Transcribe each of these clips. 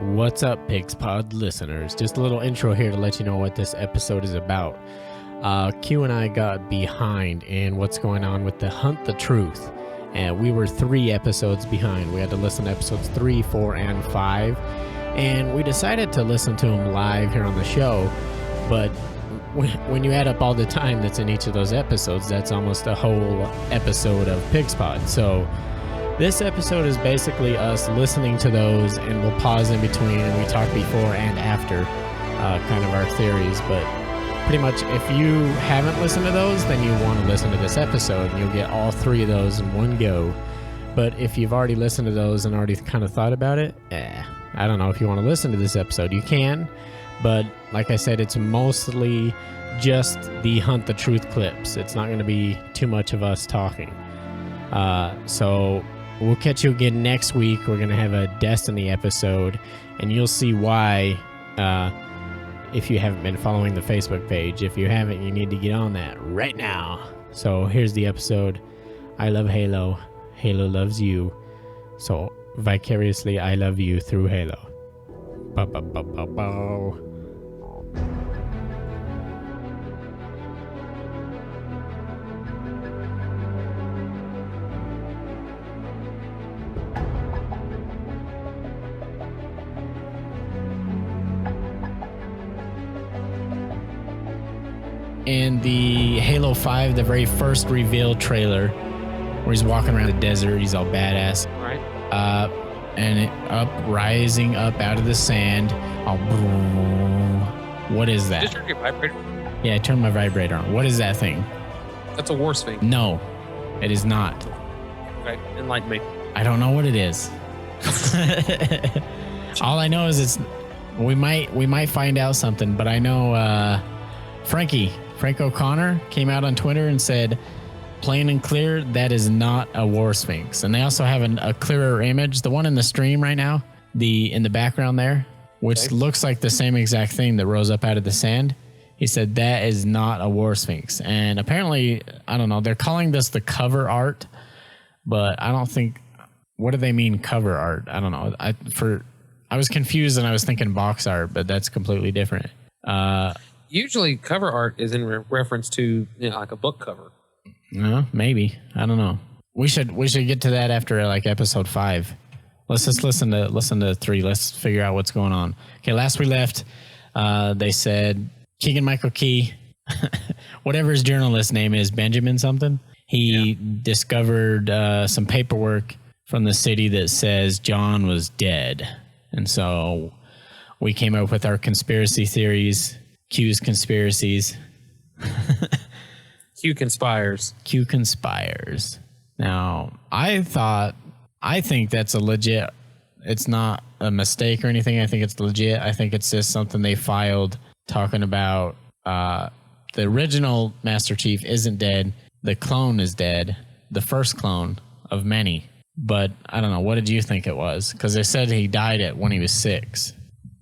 What's up, Pigs Pod listeners? Just a little intro here to let you know what this episode is about. Q and I got behind in what's going on with the Hunt the Truth. And we were 3 episodes behind. We had to listen to episodes 3, 4, and 5. And we decided to listen to them live here on the show. But when you add up all the time that's in each of those episodes, that's almost a whole episode of Pigs Pod. So this episode is basically us listening to those, and we'll pause in between and we talk before and after kind of our theories. But pretty much if you haven't listened to those, then you want to listen to this episode and you'll get all 3 of those in one go. But if you've already listened to those and already kind of thought about it, I don't know if you want to listen to this episode. You can, but like I said, it's mostly just the Hunt the Truth clips. It's not going to be too much of us talking. So we'll catch you again next week. We're going to have a Destiny episode, and you'll see why if you haven't been following the Facebook page. If you haven't, you need to get on that right now. So here's the episode. I love Halo. Halo loves you. So vicariously, I love you through Halo. Ba-ba-ba-ba-ba. In the Halo 5, the very first reveal trailer, where he's walking around the desert, he's all badass. Right. Rising up out of the sand. What is that? Just turn your vibrator. Yeah, I turned my vibrator on. What is that thing? That's a war sphinx. No, it is not. Okay, enlighten me. I don't know what it is. All I know is we might find out something, but I know Frank O'Connor came out on Twitter and said, plain and clear, that is not a war sphinx. And they also have a clearer image, the one in the stream right now, in the background there, which looks like the same exact thing that rose up out of the sand. He said that is not a war sphinx. And apparently, I don't know, they're calling this the cover art, but I don't think, what do they mean cover art? I don't know. I was confused and I was thinking box art, but that's completely different. Usually cover art is in reference to, like a book cover. Maybe. I don't know. We should get to that after like episode 5. Let's just listen to 3. Let's figure out what's going on. Okay, last we left, they said Keegan Michael Key, whatever his journalist name is, Benjamin something. He discovered some paperwork from the city that says John was dead. And so we came up with our conspiracy theories. Q's conspiracies. Q conspires. Q conspires. Now, I think that's a legit, it's not a mistake or anything. I think it's legit. I think it's just something they filed talking about the original Master Chief isn't dead. The clone is dead. The first clone of many. But I don't know. What did you think it was? Because they said he died when he was 6.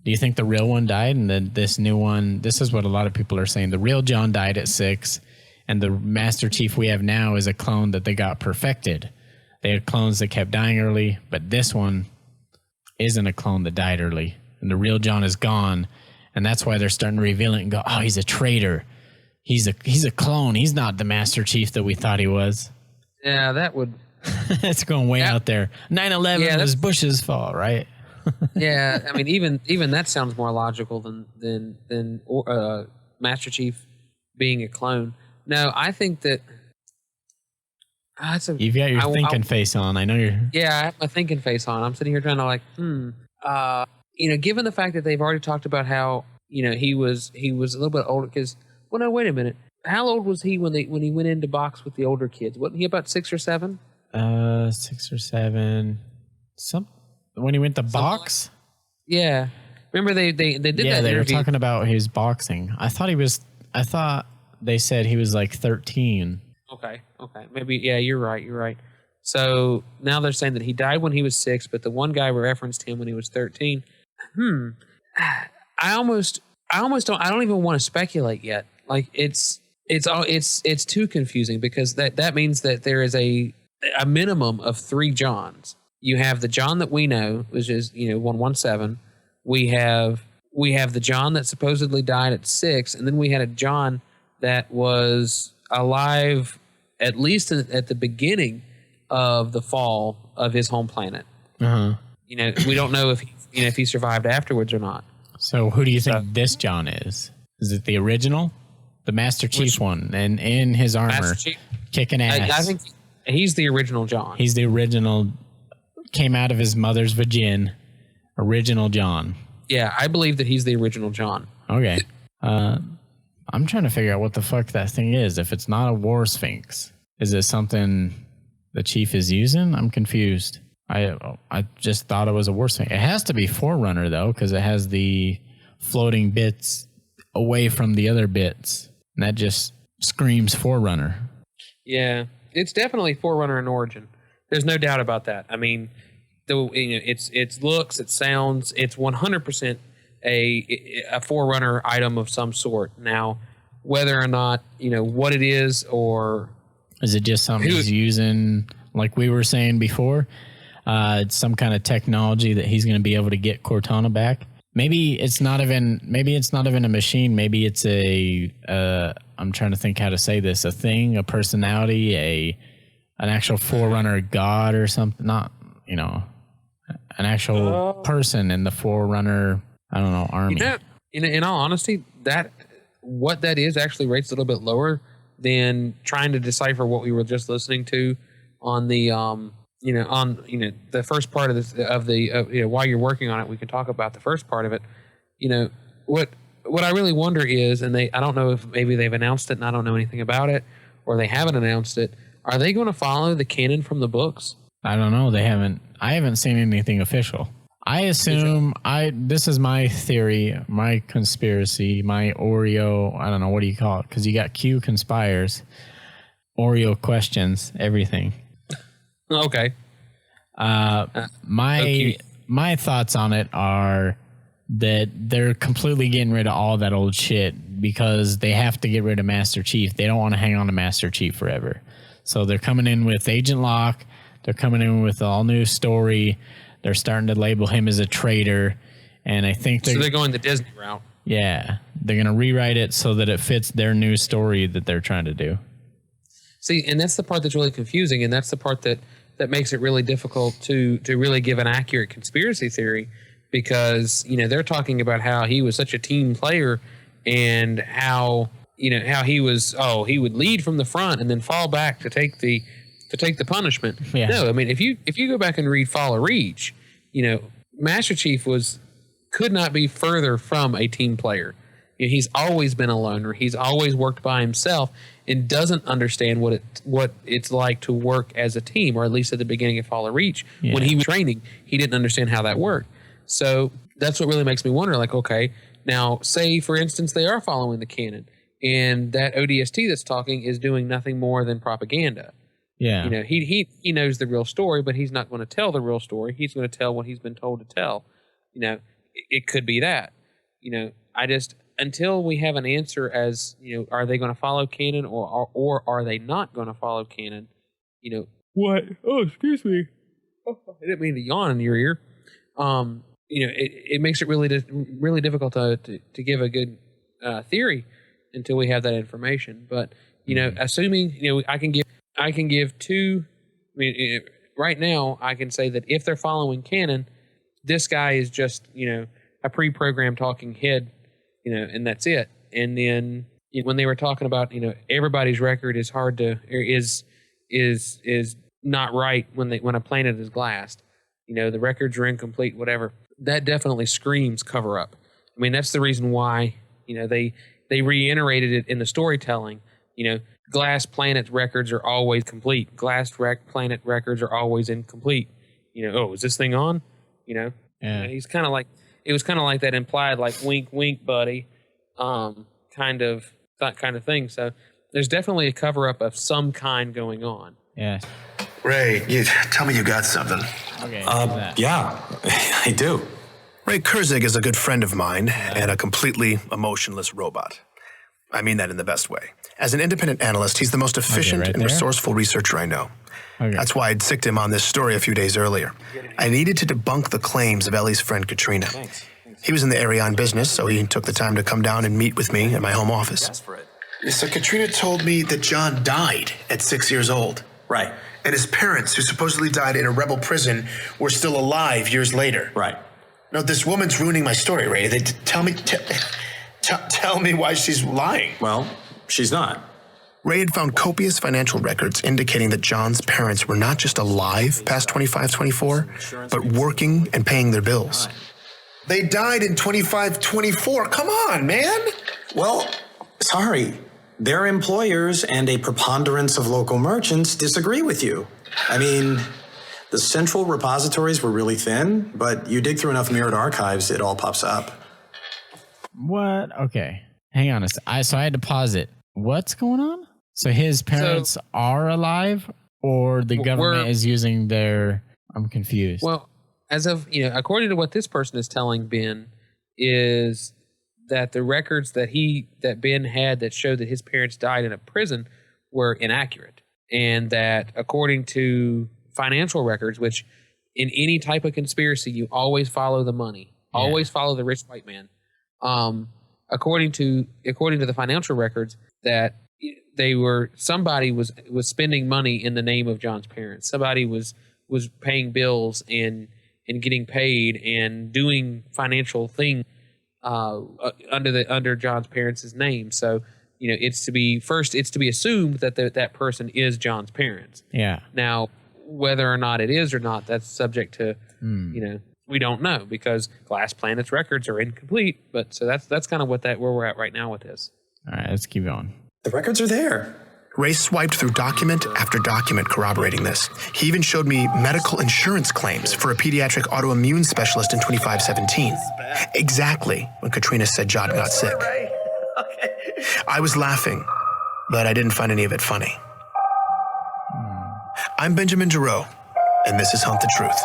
Do you think the real one died? And then this new one, this is what a lot of people are saying. The real John died at 6. And the Master Chief we have now is a clone that they got perfected. They had clones that kept dying early, but this one isn't a clone that died early. And the real John is gone. And that's why they're starting to reveal it and go, oh, he's a traitor. He's a clone. He's not the Master Chief that we thought he was. Yeah, that would... It's going way out there. 9/11 was Bush's fault, right? Yeah, I mean, even that sounds more logical than Master Chief being a clone. No, I think that you've got your thinking face on. I know you're. Yeah, I have my thinking face on. I'm sitting here trying to given the fact that they've already talked about how he was a little bit older. Because no, wait a minute. How old was he when he went into box with the older kids? Wasn't he about 6 or 7? 6 or 7. When he went to box? Yeah. Remember they did that interview. They were talking about his boxing. I thought they said he was like 13. Okay. Maybe, yeah, you're right. So now they're saying that he died when he was 6, but the one guy referenced him when he was 13. I don't even want to speculate yet. Like it's too confusing because that means that there is a minimum of 3 Johns. You have the John that we know, which is 117. we have the John that supposedly died at 6, and then we had a John that was alive at least at the beginning of the fall of his home planet. Uh-huh. We don't know if he survived afterwards or not. So who do you think this John is? Is it the original? The Master Chief one, and in his armor, kicking ass. I think he's the original John. He's the original, came out of his mother's vagina, original John. Yeah, I believe that he's the original John. Okay. I'm trying to figure out what the fuck that thing is. If it's not a war sphinx, is it something the Chief is using? I'm confused. I just thought it was a war sphinx. It has to be Forerunner, though, because it has the floating bits away from the other bits. And that just screams Forerunner. Yeah, it's definitely Forerunner in origin. There's no doubt about that. I mean, its looks, its sounds, it's 100% a Forerunner item of some sort. Now, whether or not what it is, or is it just something he's using, like we were saying before? It's some kind of technology that he's going to be able to get Cortana back. Maybe it's not even a machine. Maybe it's I'm trying to think how to say this, a thing, a personality, an actual Forerunner god or something. Not, an actual person in the Forerunner, I don't know, army. In all honesty, what that is actually rates a little bit lower than trying to decipher what we were just listening to on the the first part of this while you're working on it. We can talk about the first part of it. What I really wonder is, and I don't know if maybe they've announced it and I don't know anything about it, or they haven't announced it. Are they going to follow the canon from the books? I don't know. I haven't seen anything official. I assume this is my theory, my conspiracy, my Oreo, I don't know, what do you call it? Because you got Q conspires, Oreo questions, everything. Okay. My thoughts on it are that they're completely getting rid of all that old shit because they have to get rid of Master Chief. They don't want to hang on to Master Chief forever. So they're coming in with Agent Locke. They're coming in with all new story. They're starting to label him as a traitor. And I think they're going the Disney route. Yeah. They're going to rewrite it so that it fits their new story that they're trying to do. See, and that's the part that's really confusing. And that's the part that makes it really difficult to really give an accurate conspiracy theory, because, they're talking about how he was such a team player and how he would lead from the front and then fall back to take the punishment. Yeah. No, I mean, if you go back and read Fall of Reach, Master Chief could not be further from a team player. He's always been a loner. He's always worked by himself and doesn't understand what it's like to work as a team, or at least at the beginning of Fall of Reach. Yeah. When he was training, he didn't understand how that worked. So that's what really makes me wonder, like, okay, now say, for instance, they are following the canon and that ODST that's talking is doing nothing more than propaganda. Yeah. He knows the real story, but he's not going to tell the real story. He's going to tell what he's been told to tell. It could be that. Until we have an answer as, are they going to follow canon or are they not going to follow canon? What? Oh, excuse me. Oh, I didn't mean to yawn in your ear. It makes it really difficult to give a good theory until we have that information. But, assuming, I can give two. I mean, right now I can say that if they're following canon, this guy is just, a pre-programmed talking head, and that's it. And then when they were talking about, everybody's record is hard to, is not right when a planet is glassed, the records are incomplete, whatever. That definitely screams cover up. I mean, that's the reason why, they reiterated it in the storytelling. Glass planet records are always complete. Glass planet records are always incomplete. Is this thing on? Yeah. He's kind of like, it was kind of like that implied, like, wink, wink, buddy, kind of thing. So there's definitely a cover up of some kind going on. Yeah. Ray, tell me you got something. Okay. Yeah, I do. Ray Kurzig is a good friend of mine and a completely emotionless robot. I mean that in the best way. As an independent analyst, he's the most efficient and resourceful researcher I know. Okay. That's why I'd sicked him on this story a few days earlier. I needed to debunk the claims of Ellie's friend Katrina. He was in the area on business, so he took the time to come down and meet with me at my home office. So Katrina told me that John died at 6 years old. Right. And his parents, who supposedly died in a rebel prison, were still alive years later. Right. No, this woman's ruining my story, Ray. Tell me why she's lying. Well, she's not. Ray had found copious financial records indicating that John's parents were not just alive past 25-24, but working and paying their bills. They died in 25-24. Come on, man. Well, sorry. Their employers and a preponderance of local merchants disagree with you. I mean, the central repositories were really thin, but you dig through enough mirrored archives, it all pops up. What? Okay. Hang on a sec. So I had to pause it. What's going on? So his parents are alive, or the government is using their... I'm confused. Well, as of, according to what this person is telling Ben, is that the records that Ben had that showed that his parents died in a prison were inaccurate. And that according to financial records, which in any type of conspiracy, you always follow the money, always follow the rich white man. According to the financial records, that somebody was spending money in the name of John's parents. Somebody was paying bills and getting paid and doing financial thing under John's parents' name. So it's to be assumed that that person is John's parents. Yeah. Now, whether or not it is or not, that's subject to we don't know, because Glass Planet's records are incomplete. But so that's kind of where we're at right now with this. All right, let's keep going. The records are there. Ray swiped through document after document corroborating this. He even showed me medical insurance claims for a pediatric autoimmune specialist in 2517. Exactly when Katrina said John got sick. I was laughing, but I didn't find any of it funny. I'm Benjamin Giroux, and this is Hunt the Truth.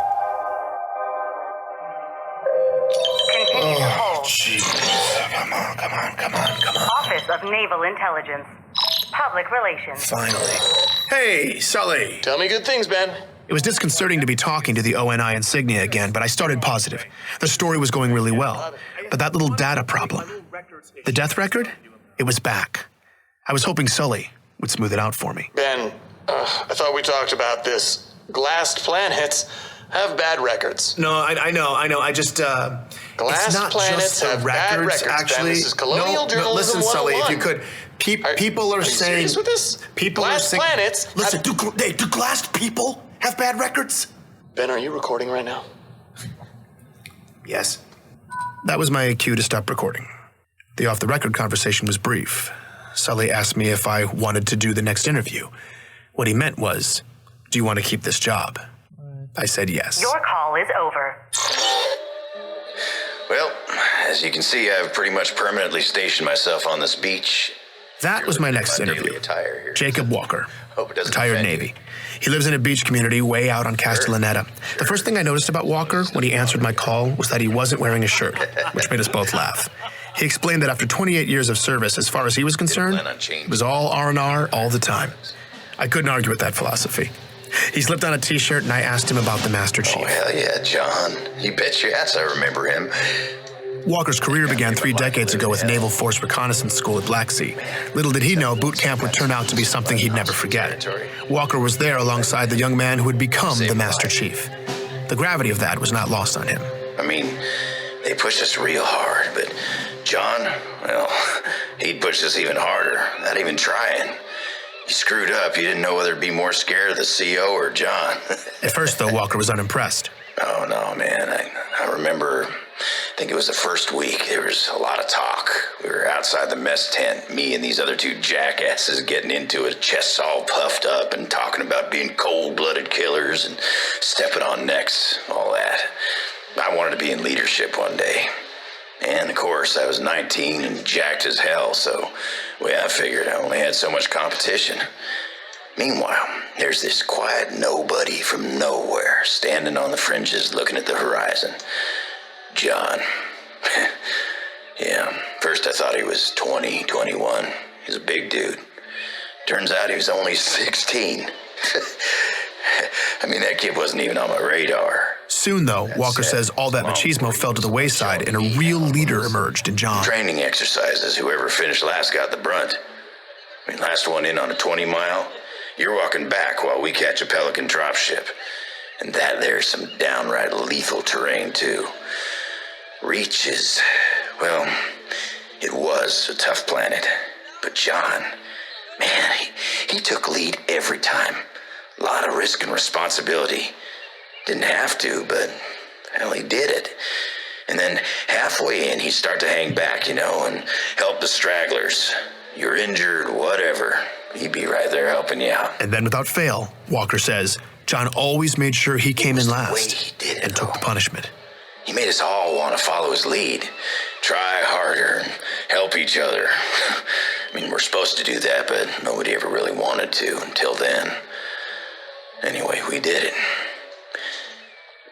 Oh, jeez. Come on. Office of Naval Intelligence. Public Relations. Finally. Hey, Sully. Tell me good things, Ben. It was disconcerting to be talking to the ONI insignia again, but I started positive. The story was going really well. But that little data problem. The death record? It was back. I was hoping Sully would smooth it out for me. Ben, I thought we talked about this. Glassed planets have bad records. No, I know. I just, Glassed it's not planets just the have bad records, actually. Ben. This is colonial journalism. Listen, 101. Sully, if you could. People are you saying. Serious with this? People Glassed are saying. planets. Listen, do glassed people have bad records? Ben, are you recording right now? Yes. That was my cue to stop recording. The off-the-record conversation was brief. Sully asked me if I wanted to do the next interview. What he meant was, do you want to keep this job? I said yes. Your call is over. Well, as you can see, I've pretty much permanently stationed myself on this beach. That was my next interview. Jacob Walker, retired Navy. He lives in a beach community way out on Castellaneta. The first thing I noticed about Walker when he answered my call was that he wasn't wearing a shirt, which made us both laugh. He explained that after 28 years of service, as far as he was concerned, it was all R&R all the time. I couldn't argue with that philosophy. He slipped on a t-shirt and I asked him about the Master Chief. Oh, hell yeah, John. You bet your ass I remember him. Walker's career began 3 decades ago with Naval Force Reconnaissance School at Black Sea. Little did he know boot camp would turn out to be something he'd never forget. Walker was there alongside the young man who would become the Master Chief. The gravity of that was not lost on him. I mean, they pushed us real hard, but John, well, he'd pushed us even harder, not even trying. You screwed up. You didn't know whether to be more scared of the CO or John. At first, though, Walker was unimpressed. Oh, no, man. I remember, I think it was the first week, there was a lot of talk. We were outside the mess tent, me and these other 2 jackasses getting into it, chests all puffed up and talking about being cold-blooded killers and stepping on necks, all that. I wanted to be in leadership one day. And, of course, I was 19 and jacked as hell, so I figured I only had so much competition. Meanwhile, there's this quiet nobody from nowhere standing on the fringes looking at the horizon. John. Yeah, first I thought he was 20, 21. He's a big dude. Turns out he was only 16. I mean, that kid wasn't even on my radar. Soon, though, Walker says all that machismo fell to the wayside and a real leader emerged in John. Training exercises, whoever finished last got the brunt. I mean, last one in on a 20-mile, you're walking back while we catch a Pelican dropship. And that there's some downright lethal terrain, too. Reach is, well, it was a tough planet. But John, man, he took lead every time. A lot of risk and responsibility. Didn't have to, but, hell, he did it. And then halfway in, he'd start to hang back, and help the stragglers. You're injured, whatever. He'd be right there helping you out. And then without fail, Walker says, John always made sure he came in last and took the punishment. He made us all want to follow his lead. Try harder and help each other. I mean, we're supposed to do that, but nobody ever really wanted to until then. Anyway, we did it.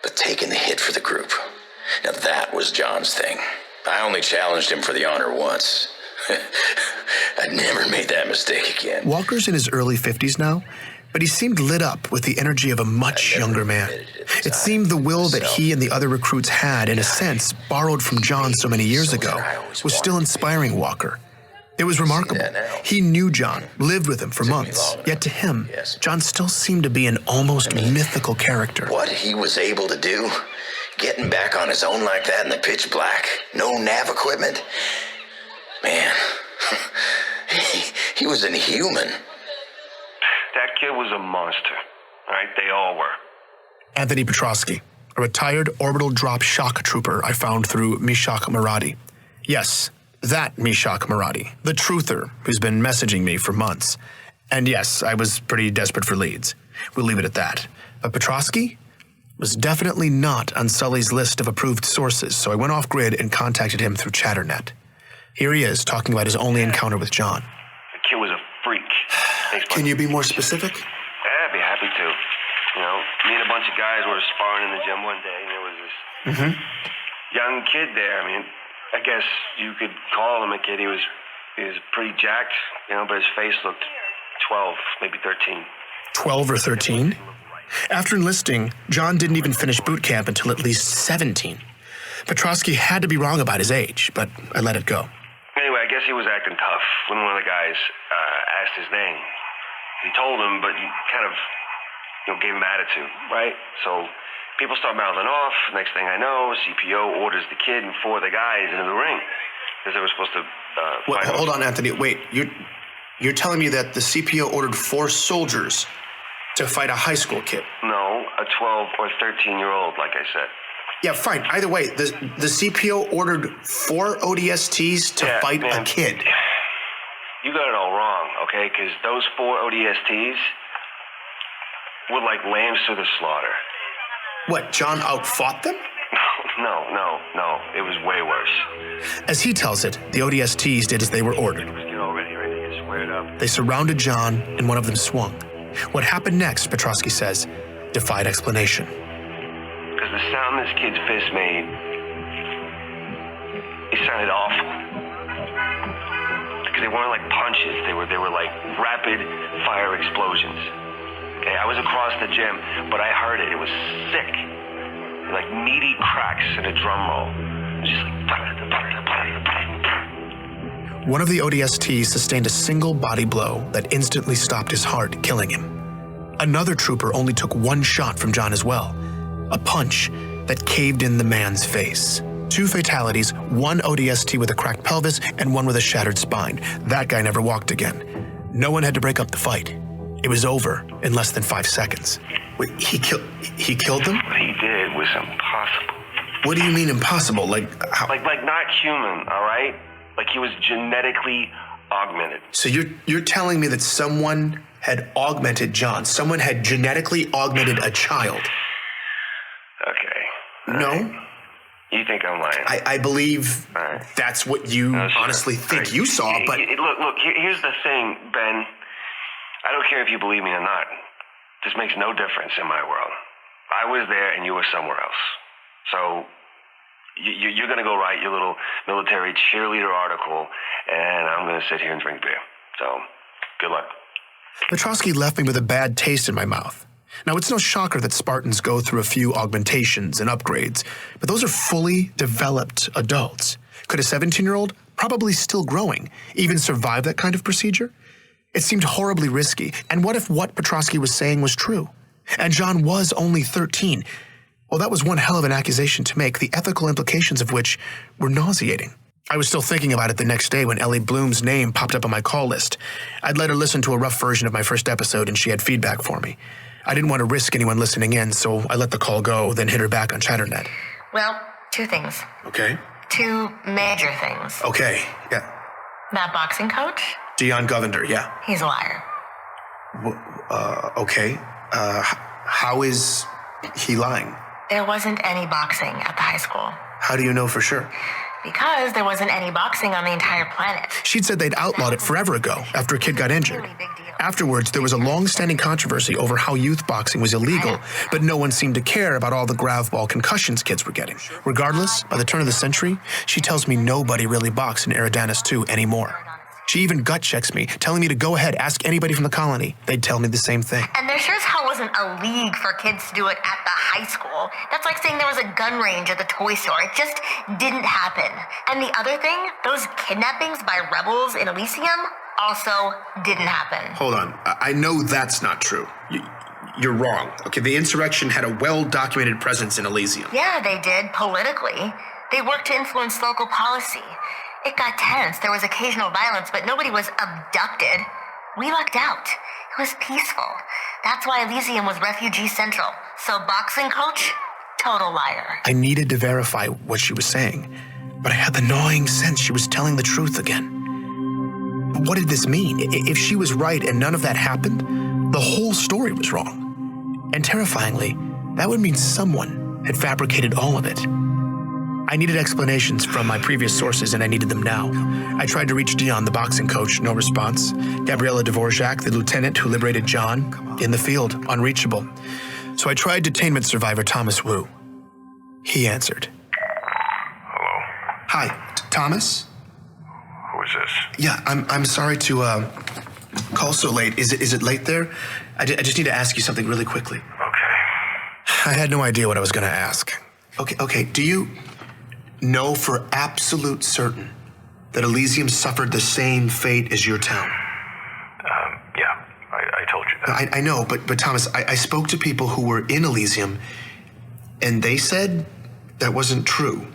But taking the hit for the group, now that was John's thing. I only challenged him for the honor once. I never made that mistake again. Walker's in his early 50s now, but he seemed lit up with the energy of a much younger man. It seemed the will that he and the other recruits had, in a sense, borrowed from John so many years ago, was still inspiring Walker. It was remarkable. He knew John, lived with him for months, yet to him, John still seemed to be an almost mythical character. What he was able to do, getting back on his own like that in the pitch black, no nav equipment, man, he was inhuman. That kid was a monster, right? They all were. Anthony Petrosky, a retired orbital drop shock trooper I found through Mishak Maradi. Yes, that Mishak Maradi, the truther who's been messaging me for months. And yes, I was pretty desperate for leads. We'll leave it at that. But Petrosky was definitely not on Sully's list of approved sources, so I went off-grid and contacted him through Chatternet. Here he is, talking about his only encounter with John. The kid was a freak. Can you be more specific? Yeah, I'd be happy to. Me and a bunch of guys were sparring in the gym one day, and there was this young kid there. I mean, I guess you could call him a kid. He was pretty jacked, but his face looked 12, maybe 13. 12 or 13? After enlisting, John didn't even finish boot camp until at least 17. Petrosky had to be wrong about his age, but I let it go. Anyway, I guess he was acting tough when one of the guys asked his name. He told him, but he kind of gave him attitude, right? So people start mouthing off. Next thing I know, CPO orders the kid and 4 of the guys into the ring because they were supposed to fight. Hold on, Anthony. Wait, you're telling me that the CPO ordered 4 soldiers to fight a high school kid? No, a 12 or 13-year-old, like I said. Yeah, fine. Either way, the CPO ordered 4 ODSTs to fight a kid. You got it all wrong, okay? Because those 4 ODSTs were like lambs to the slaughter. What, John outfought them? No. It was way worse. As he tells it, the ODSTs did as they were ordered. Get all ready to get squared up. They surrounded John, and one of them swung. What happened next, Petrosky says, defied explanation. Because the sound this kid's fist made, it sounded awful. Because they weren't like punches, they were like rapid fire explosions. Okay, I was across the gym, but I heard it. It was sick. Like meaty cracks in a drum roll. It was just like... One of the ODSTs sustained a single body blow that instantly stopped his heart, killing him. Another trooper only took 1 shot from John as well. A punch that caved in the man's face. 2 fatalities, 1 ODST with a cracked pelvis and 1 with a shattered spine. That guy never walked again. No one had to break up the fight. It was over in less than 5 seconds. Wait, he killed them? What he did was impossible. What do you mean impossible? Like how? Like not human, all right? Like he was genetically augmented. So you're telling me that someone had augmented John? Someone had genetically augmented a child? Okay. No? Right. You think I'm lying? I believe that's what you honestly think you saw, but... Look, here's the thing, Ben. I don't care if you believe me or not. This makes no difference in my world. I was there and you were somewhere else. So you're going to go write your little military cheerleader article, and I'm going to sit here and drink beer. So good luck. Petrosky left me with a bad taste in my mouth. Now, it's no shocker that Spartans go through a few augmentations and upgrades, but those are fully developed adults. Could a 17-year-old, probably still growing, even survive that kind of procedure? It seemed horribly risky, and what if what Petrosky was saying was true? And John was only 13. Well, that was one hell of an accusation to make, the ethical implications of which were nauseating. I was still thinking about it the next day when Ellie Bloom's name popped up on my call list. I'd let her listen to a rough version of my first episode, and she had feedback for me. I didn't want to risk anyone listening in, so I let the call go, then hit her back on ChatterNet. Well, 2 things. Okay. 2 major things. Okay, yeah. That boxing coach? Dion Govender, yeah. He's a liar. Okay. How is he lying? There wasn't any boxing at the high school. How do you know for sure? Because there wasn't any boxing on the entire planet. She'd said they'd outlawed it forever ago, after a kid got injured. Afterwards, there was a long-standing controversy over how youth boxing was illegal, but no one seemed to care about all the Gravball concussions kids were getting. Regardless, by the turn of the century, she tells me nobody really boxed in Eridanus 2 anymore. She even gut checks me, telling me to go ahead, ask anybody from the colony. They'd tell me the same thing. And there sure as hell wasn't a league for kids to do it at the high school. That's like saying there was a gun range at the toy store. It just didn't happen. And the other thing, those kidnappings by rebels in Elysium also didn't happen. Hold on. I know that's not true. You're wrong. Okay, the insurrection had a well-documented presence in Elysium. Yeah, they did, politically. They worked to influence local policy. It got tense. There was occasional violence, but nobody was abducted. We lucked out. It was peaceful. That's why Elysium was refugee central. So boxing coach, total liar. I needed to verify what she was saying, but I had the gnawing sense she was telling the truth again. What did this mean? If she was right and none of that happened, the whole story was wrong. And terrifyingly, that would mean someone had fabricated all of it. I needed explanations from my previous sources, and I needed them now. I tried to reach Dion, the boxing coach, no response. Gabriella Dvorak, the lieutenant who liberated John, in the field, unreachable. So I tried detainment survivor Thomas Wu. He answered. Hello? Hi, Thomas? Who is this? Yeah, I'm sorry to call so late. Is it late there? I just need to ask you something really quickly. Okay. I had no idea what I was going to ask. Okay, do you know for absolute certain that Elysium suffered the same fate as your town? Yeah, I told you that. I know, but Thomas, I spoke to people who were in Elysium, and they said that wasn't true.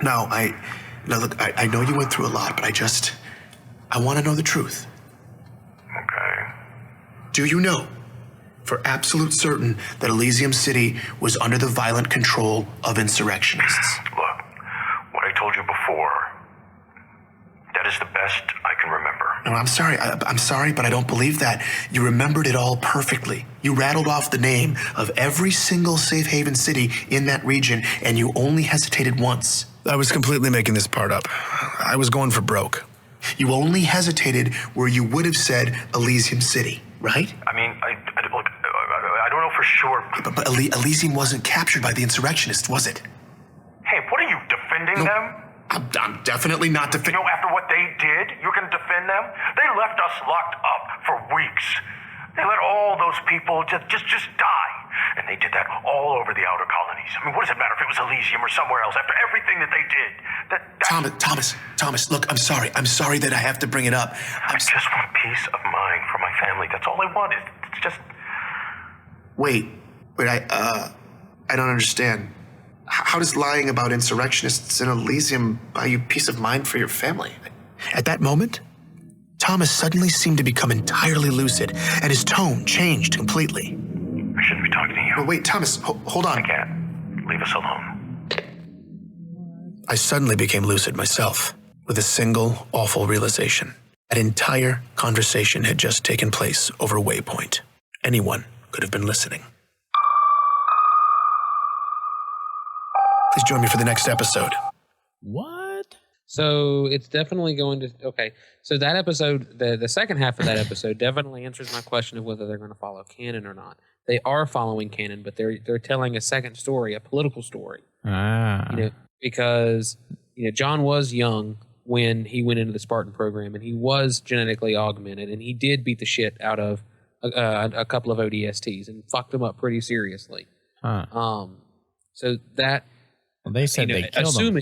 Now, look, I know you went through a lot, but I want to know the truth. Okay. Do you know for absolute certain that Elysium City was under the violent control of insurrectionists? Look, what I told you before, that is the best I can remember. No, I'm sorry, but I don't believe that. You remembered it all perfectly. You rattled off the name of every single safe haven city in that region, and you only hesitated once. I was completely making this part up. I was going for broke. You only hesitated where you would have said Elysium City, right? I mean, I don't know for sure. But Elysium wasn't captured by the insurrectionists, was it? Hey, what are you, defending them? I'm definitely not defending... You know, after what they did, you're going to defend them? They left us locked up for weeks. They let all those people just die. And they did that all over the outer colonies. I mean, what does it matter if it was Elysium or somewhere else after everything that they did? Thomas, look, I'm sorry. I'm sorry that I have to bring it up. I just want peace of mind for my family. That's all I want. It's just... Wait, I don't understand. How does lying about insurrectionists in Elysium buy you peace of mind for your family? At that moment, Thomas suddenly seemed to become entirely lucid, and his tone changed completely. I shouldn't be talking to you. Oh, wait, Thomas, hold on. I can't. Leave us alone. I suddenly became lucid myself, with a single awful realization. That entire conversation had just taken place over Waypoint. Anyone could have been listening. Please join me for the next episode. What? So it's definitely going to... Okay, so that episode, the second half of that episode definitely answers my question of whether they're going to follow canon or not. They are following canon, but they're telling a second story, a political story. Because John was young when he went into the Spartan program, and he was genetically augmented, and he did beat the shit out of a couple of ODSTs and fucked them up pretty seriously. Huh. So that they said they killed them.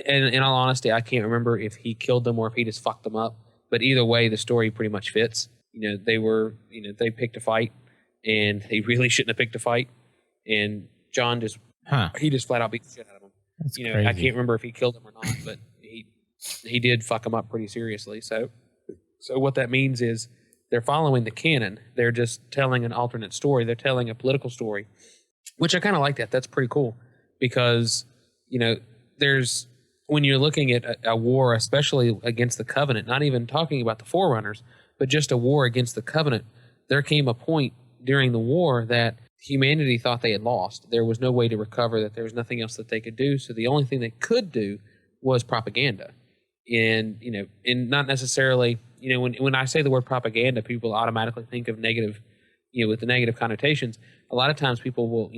In all honesty, I can't remember if he killed them or if he just fucked them up. But either way, the story pretty much fits. They picked a fight, and they really shouldn't have picked a fight. And John just flat out beat the shit out of him. That's crazy. I can't remember if he killed him or not, but he did fuck him up pretty seriously. So what that means is they're following the canon. They're just telling an alternate story. They're telling a political story, which I kind of like that. That's pretty cool because, there's when you're looking at a war, especially against the Covenant, not even talking about the Forerunners, but just a war against the Covenant, there came a point during the war that humanity thought they had lost. There was no way to recover, that there was nothing else that they could do. So the only thing they could do was propaganda. And, and not necessarily, when I say the word propaganda, people automatically think of negative, with the negative connotations. A lot of times people will,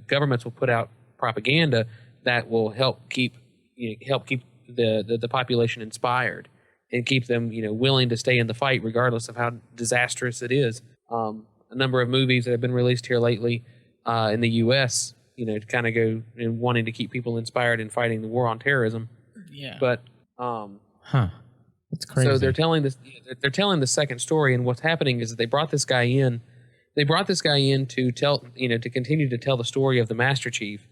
governments will put out propaganda that will help keep the population inspired and keep them, willing to stay in the fight regardless of how disastrous it is. A number of movies that have been released here lately in the U.S., to kind of go and wanting to keep people inspired in fighting the war on terrorism. Yeah. But that's crazy. So they're telling this. They're telling the second story, and what's happening is that they brought this guy in. They brought this guy in to tell, to continue to tell the story of the Master Chief,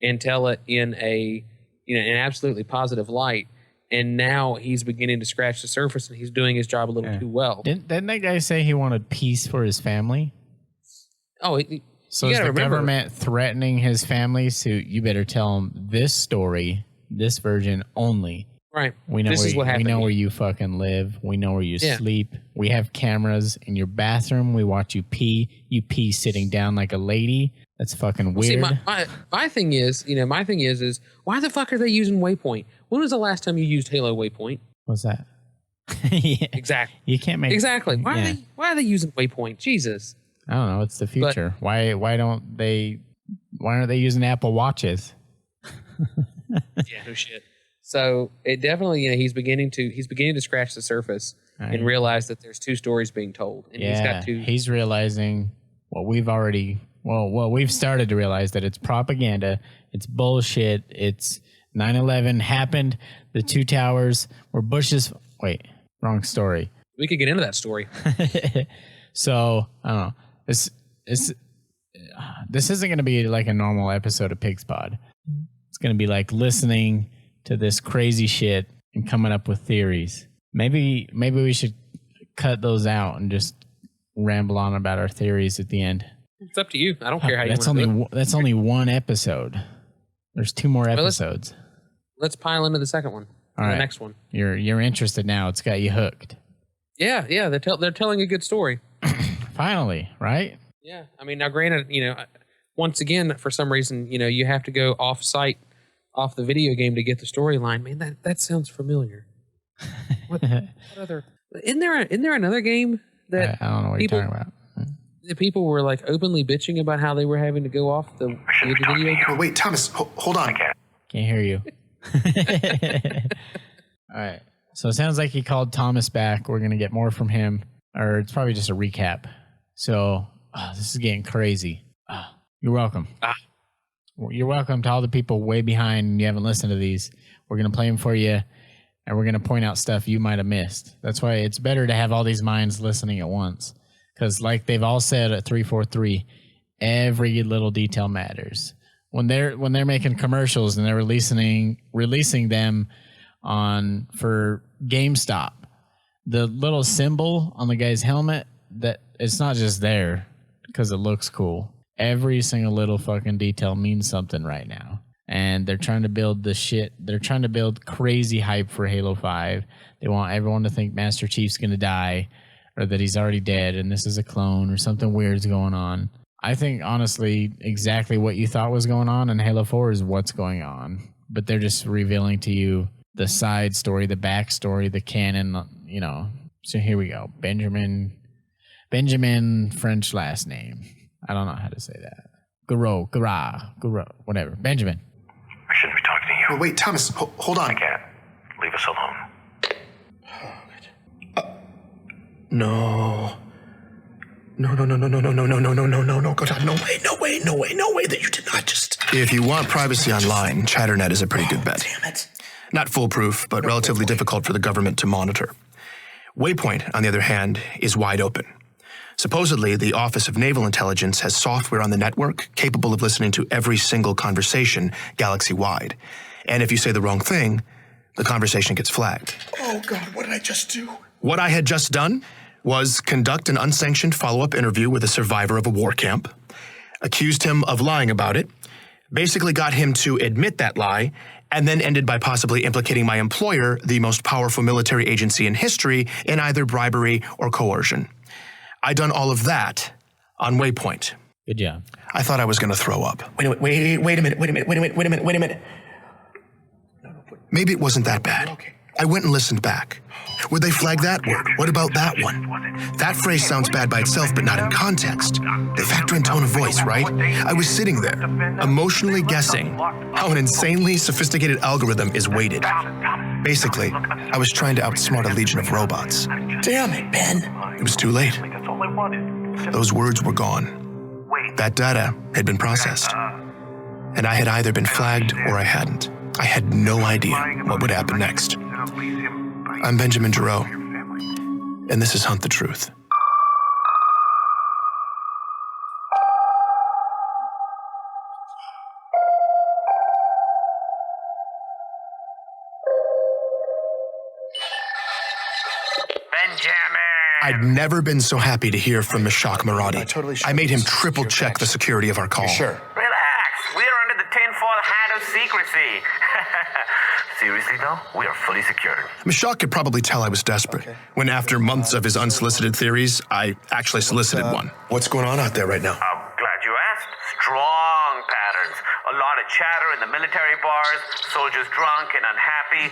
and tell it in an absolutely positive light. And now he's beginning to scratch the surface, and he's doing his job a little too well. Didn't that guy say he wanted peace for his family? Oh, so is the government threatening his family? So you better tell him this story, this version only. Right. We know we know where you fucking live. We know where you sleep. We have cameras in your bathroom. We watch you pee. You pee sitting down like a lady. That's fucking weird. See, my thing is, is why the fuck are they using Waypoint? When was the last time you used Halo Waypoint? What's that? Yeah. Exactly. You can't make exactly. Why are they using Waypoint? Jesus. I don't know. It's the future. Why aren't they using Apple Watches? Yeah, no shit. So it definitely, he's beginning to scratch the surface and realize that there's two stories being told, and he's got to. He's realizing what we've already. Well, we've started to realize that it's propaganda. It's bullshit. It's 9/11 happened. The two towers were Bush's. Wait, wrong story. We could get into that story. So I don't know. This isn't going to be like a normal episode of Pigs Pod. It's going to be like listening to this crazy shit and coming up with theories. Maybe we should cut those out and just ramble on about our theories at the end. It's up to you. I don't care how you want to do it. That's only one episode. There's two more episodes. Let's pile into the second one. All right. The next one. You're interested now. It's got you hooked. Yeah. They're telling a good story. Finally, right? Yeah. I mean, now granted, once again, for some reason, you have to go off-site, off the video game to get the storyline. Man, that sounds familiar. What other? Isn't there another game that I don't know what you're talking about. The people were like openly bitching about how they were having to go off the video game? Oh, wait, Thomas, hold on. Can't hear you. All right. So it sounds like he called Thomas back. We're going to get more from him, or it's probably just a recap. So this is getting crazy. You're welcome. You're welcome to all the people way behind and you haven't listened to these. We're going to play them for you, and we're going to point out stuff you might have missed. That's why it's better to have all these minds listening at once. Because like they've all said at 343, every little detail matters. When they're making commercials and they're releasing them for GameStop, the little symbol on the guy's helmet, that it's not just there because it looks cool. Every single little fucking detail means something right now. And they're trying to build this shit. They're trying to build crazy hype for Halo 5. They want everyone to think Master Chief's going to die, or that he's already dead and this is a clone or something weird's going on. I think, honestly, exactly what you thought was going on in Halo 4 is what's going on. But they're just revealing to you the side story, the backstory, the canon, So here we go. Benjamin, French last name. I don't know how to say that. Garo, whatever. Benjamin. I shouldn't be talking to you. Oh, wait, Thomas, hold on. I can't. Leave us alone. No. No, God, no way that you did not just... If you want privacy online, ChatterNet is a pretty good bet. Damn it. Not foolproof, but relatively difficult for the government to monitor. Waypoint, on the other hand, is wide open. Supposedly, the Office of Naval Intelligence has software on the network capable of listening to every single conversation galaxy-wide. And if you say the wrong thing, the conversation gets flagged. Oh, God, what did I just do? What I had just done was conduct an unsanctioned follow-up interview with a survivor of a war camp, accused him of lying about it, basically got him to admit that lie, and then ended by possibly implicating my employer, the most powerful military agency in history, in either bribery or coercion. I'd done all of that on Waypoint. Good job. I thought I was going to throw up. Wait a minute. Maybe it wasn't that bad. Okay. I went and listened back. Would they flag that word? What about that one? That phrase sounds bad by itself, but not in context. They factor in tone of voice, right? I was sitting there, emotionally guessing how an insanely sophisticated algorithm is weighted. Basically, I was trying to outsmart a legion of robots. Damn it, Ben. It was too late. Those words were gone. That data had been processed. And I had either been flagged or I hadn't. I had no idea what would happen next. I'm Benjamin Giroux, and this is Hunt the Truth. I'd never been so happy to hear from Meshach Maradi. I made him triple check the security of our call. Sure. Relax. We are under the tinfoil hat of secrecy. Seriously, though, we are fully secured. Meshach could probably tell I was desperate, when after months of his unsolicited theories, I actually solicited one. What's going on out there right now? I'm glad you asked. Strong patterns. A lot of chatter in the military bars, soldiers drunk and unhappy.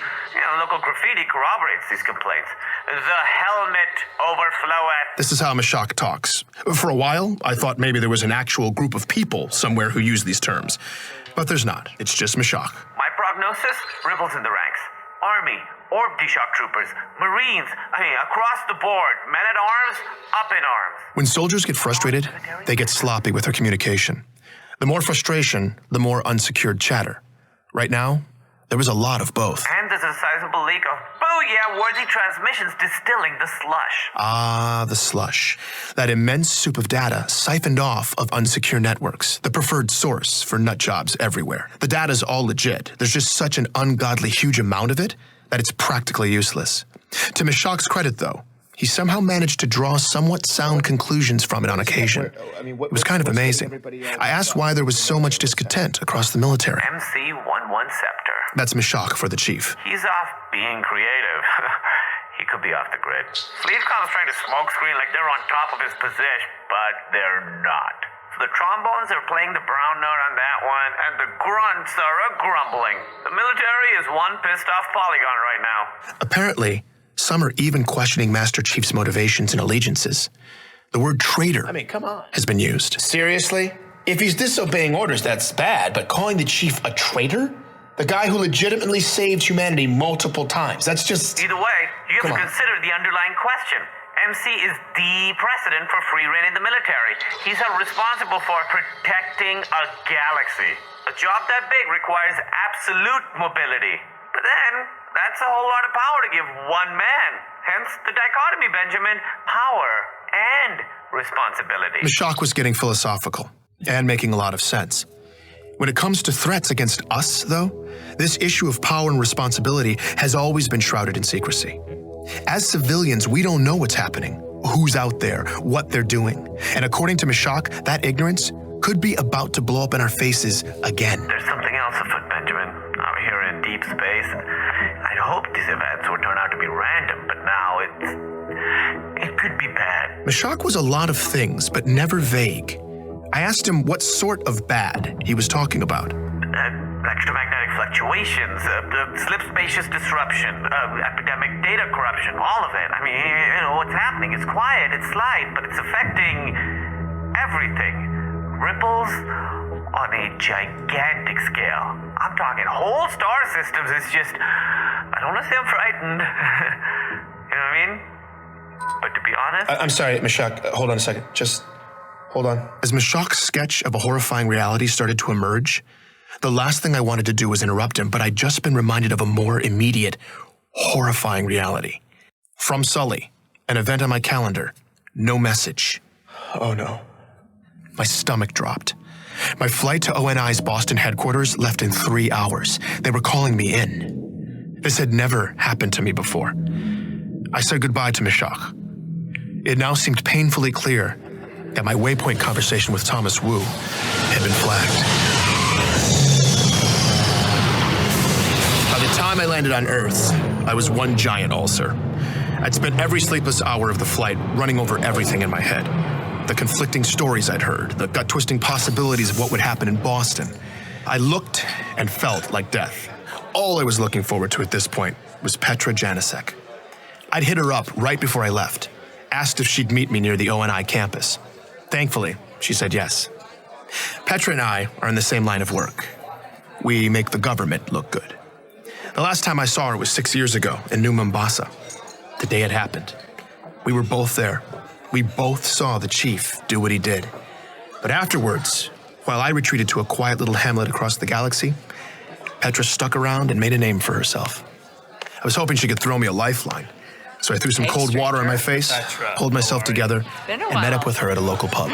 Local graffiti corroborates these complaints. The helmet overflow at... This is how Meshach talks. For a while, I thought maybe there was an actual group of people somewhere who use these terms. But there's not. It's just Meshach. My prognosis? Ripples in the ranks. Army, Orb D-Shock troopers, Marines, across the board. Men at arms, up in arms. When soldiers get frustrated, they get sloppy with their communication. The more frustration, the more unsecured chatter. Right now, there was a lot of both. And there's a sizable leak of worthy transmissions distilling the slush. Ah, the slush. That immense soup of data siphoned off of unsecure networks, the preferred source for nut jobs everywhere. The data's all legit. There's just such an ungodly huge amount of it that it's practically useless. To Meshach's credit, though, he somehow managed to draw somewhat sound conclusions from it on occasion. It was kind of amazing. I asked why there was so much discontent across the military. MC-11 Scepter. That's Meshach for the chief. He's off being creative. He could be off the grid. Fleetcom's trying to smokescreen like they're on top of his position, but they're not. So the trombones are playing the brown note on that one, and the grunts are a-grumbling. The military is one pissed-off polygon right now. Apparently, some are even questioning Master Chief's motivations and allegiances. The word traitor come on. has been used. Seriously? If he's disobeying orders, that's bad, but calling the chief a traitor? The guy who legitimately saved humanity multiple times. That's just... Either way, you have to consider the underlying question. MC is the precedent for free reign in the military. He's responsible for protecting a galaxy. A job that big requires absolute mobility. But then, that's a whole lot of power to give one man. Hence the dichotomy, Benjamin. Power and responsibility. Meshach was getting philosophical and making a lot of sense. When it comes to threats against us, though, this issue of power and responsibility has always been shrouded in secrecy. As civilians, we don't know what's happening, who's out there, what they're doing. And according to Meshach, that ignorance could be about to blow up in our faces again. There's something else afoot, Benjamin. Out here in deep space, and I'd hoped these events would turn out to be random, but now it could be bad. Meshach was a lot of things, but never vague. I asked him what sort of bad he was talking about. Electromagnetic fluctuations, slip-spacious disruption, epidemic data corruption, all of it. What's happening? It's quiet, it's slight, but it's affecting everything. Ripples on a gigantic scale. I'm talking whole star systems. It's just, I don't want to say I'm frightened. You know what I mean? But to be honest... I'm sorry, Meshach. Hold on a second. Just hold on. As Meshach's sketch of a horrifying reality started to emerge, the last thing I wanted to do was interrupt him, but I'd just been reminded of a more immediate, horrifying reality. From Sully, an event on my calendar, no message. Oh no. My stomach dropped. My flight to ONI's Boston headquarters left in 3 hours. They were calling me in. This had never happened to me before. I said goodbye to Meshach. It now seemed painfully clear that my Waypoint conversation with Thomas Wu had been flagged. By the time I landed on Earth, I was one giant ulcer. I'd spent every sleepless hour of the flight running over everything in my head. The conflicting stories I'd heard, the gut-twisting possibilities of what would happen in Boston. I looked and felt like death. All I was looking forward to at this point was Petra Janicek. I'd hit her up right before I left, asked if she'd meet me near the ONI campus. Thankfully, she said yes. Petra and I are in the same line of work. We make the government look good. The last time I saw her was 6 years ago in New Mombasa, the day it happened. We were both there. We both saw the chief do what he did. But afterwards, while I retreated to a quiet little hamlet across the galaxy, Petra stuck around and made a name for herself. I was hoping she could throw me a lifeline, so I threw some cold water on my face, pulled myself together, and met up with her at a local pub.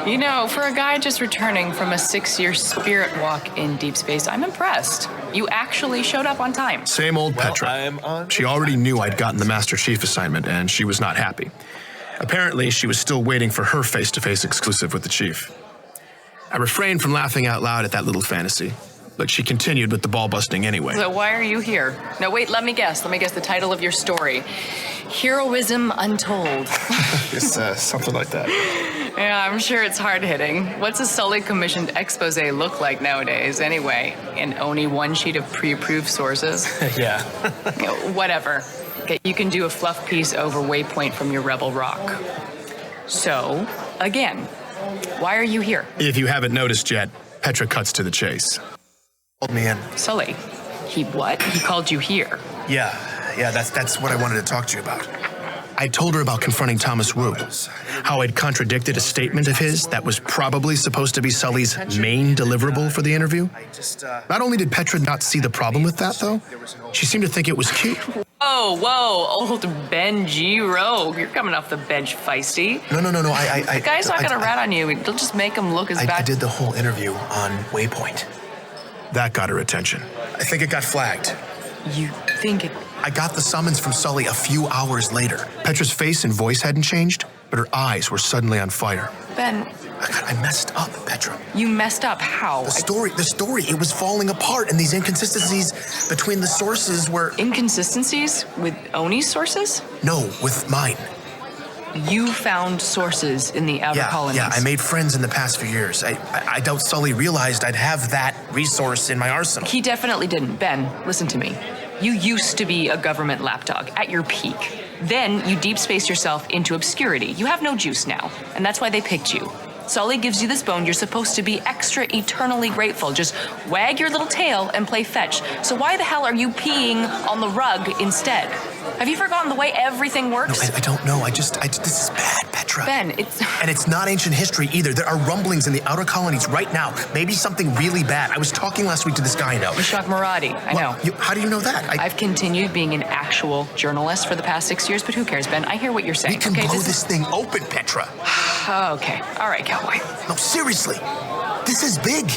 You know, for a guy just returning from a 6-year spirit walk in deep space, I'm impressed. You actually showed up on time. Same old Petra. She already knew I'd gotten the Master Chief assignment, and she was not happy. Apparently, she was still waiting for her face-to-face exclusive with the chief. I refrained from laughing out loud at that little fantasy, but she continued with the ball busting anyway. So why are you here? No, wait, let me guess. Let me guess the title of your story. Heroism Untold. It's something like that. Yeah, I'm sure it's hard-hitting. What's a Sully-commissioned expose look like nowadays, anyway? And only one sheet of pre-approved sources? Yeah. Whatever. Okay, you can do a fluff piece over Waypoint from your Rebel Rock. So, again, why are you here? If you haven't noticed yet, Petra cuts to the chase. Called me in. Sully, he what? He called you here. Yeah, that's what I wanted to talk to you about. I told her about confronting Thomas Wu, how I'd contradicted a statement of his that was probably supposed to be Sully's main deliverable for the interview. Not only did Petra not see the problem with that, though, she seemed to think it was cute. Whoa, old Ben G. Rogue. You're coming off the bench feisty. No. The guy's not gonna rat on you. It'll just make him look as bad. I did the whole interview on Waypoint. That got her attention. I think it got flagged. You think it... I got the summons from Sully a few hours later. Petra's face and voice hadn't changed, but her eyes were suddenly on fire. Ben... I messed up, Petra. You messed up? How? The story, it was falling apart, and these inconsistencies between the sources were... Inconsistencies? With Oni's sources? No, with mine. You found sources in the outer colonies. Yeah, I made friends in the past few years. I doubt Sully realized I'd have that resource in my arsenal. He definitely didn't. Ben, listen to me. You used to be a government lapdog at your peak. Then you deep spaced yourself into obscurity. You have no juice now, and that's why they picked you. Sully gives you this bone, you're supposed to be extra eternally grateful. Just wag your little tail and play fetch. So why the hell are you peeing on the rug instead? Have you forgotten the way everything works? No, I don't know. This is bad, Petra. Ben, it's... And it's not ancient history either. There are rumblings in the outer colonies right now. Maybe something really bad. I was talking last week to this guy I know. Meshach Moradi, I know. How do you know that? I've continued being an actual journalist for the past 6 years, but who cares, Ben? I hear what you're saying. We can blow this thing open, Petra. Okay. All right, cowboy. No, seriously. This is big.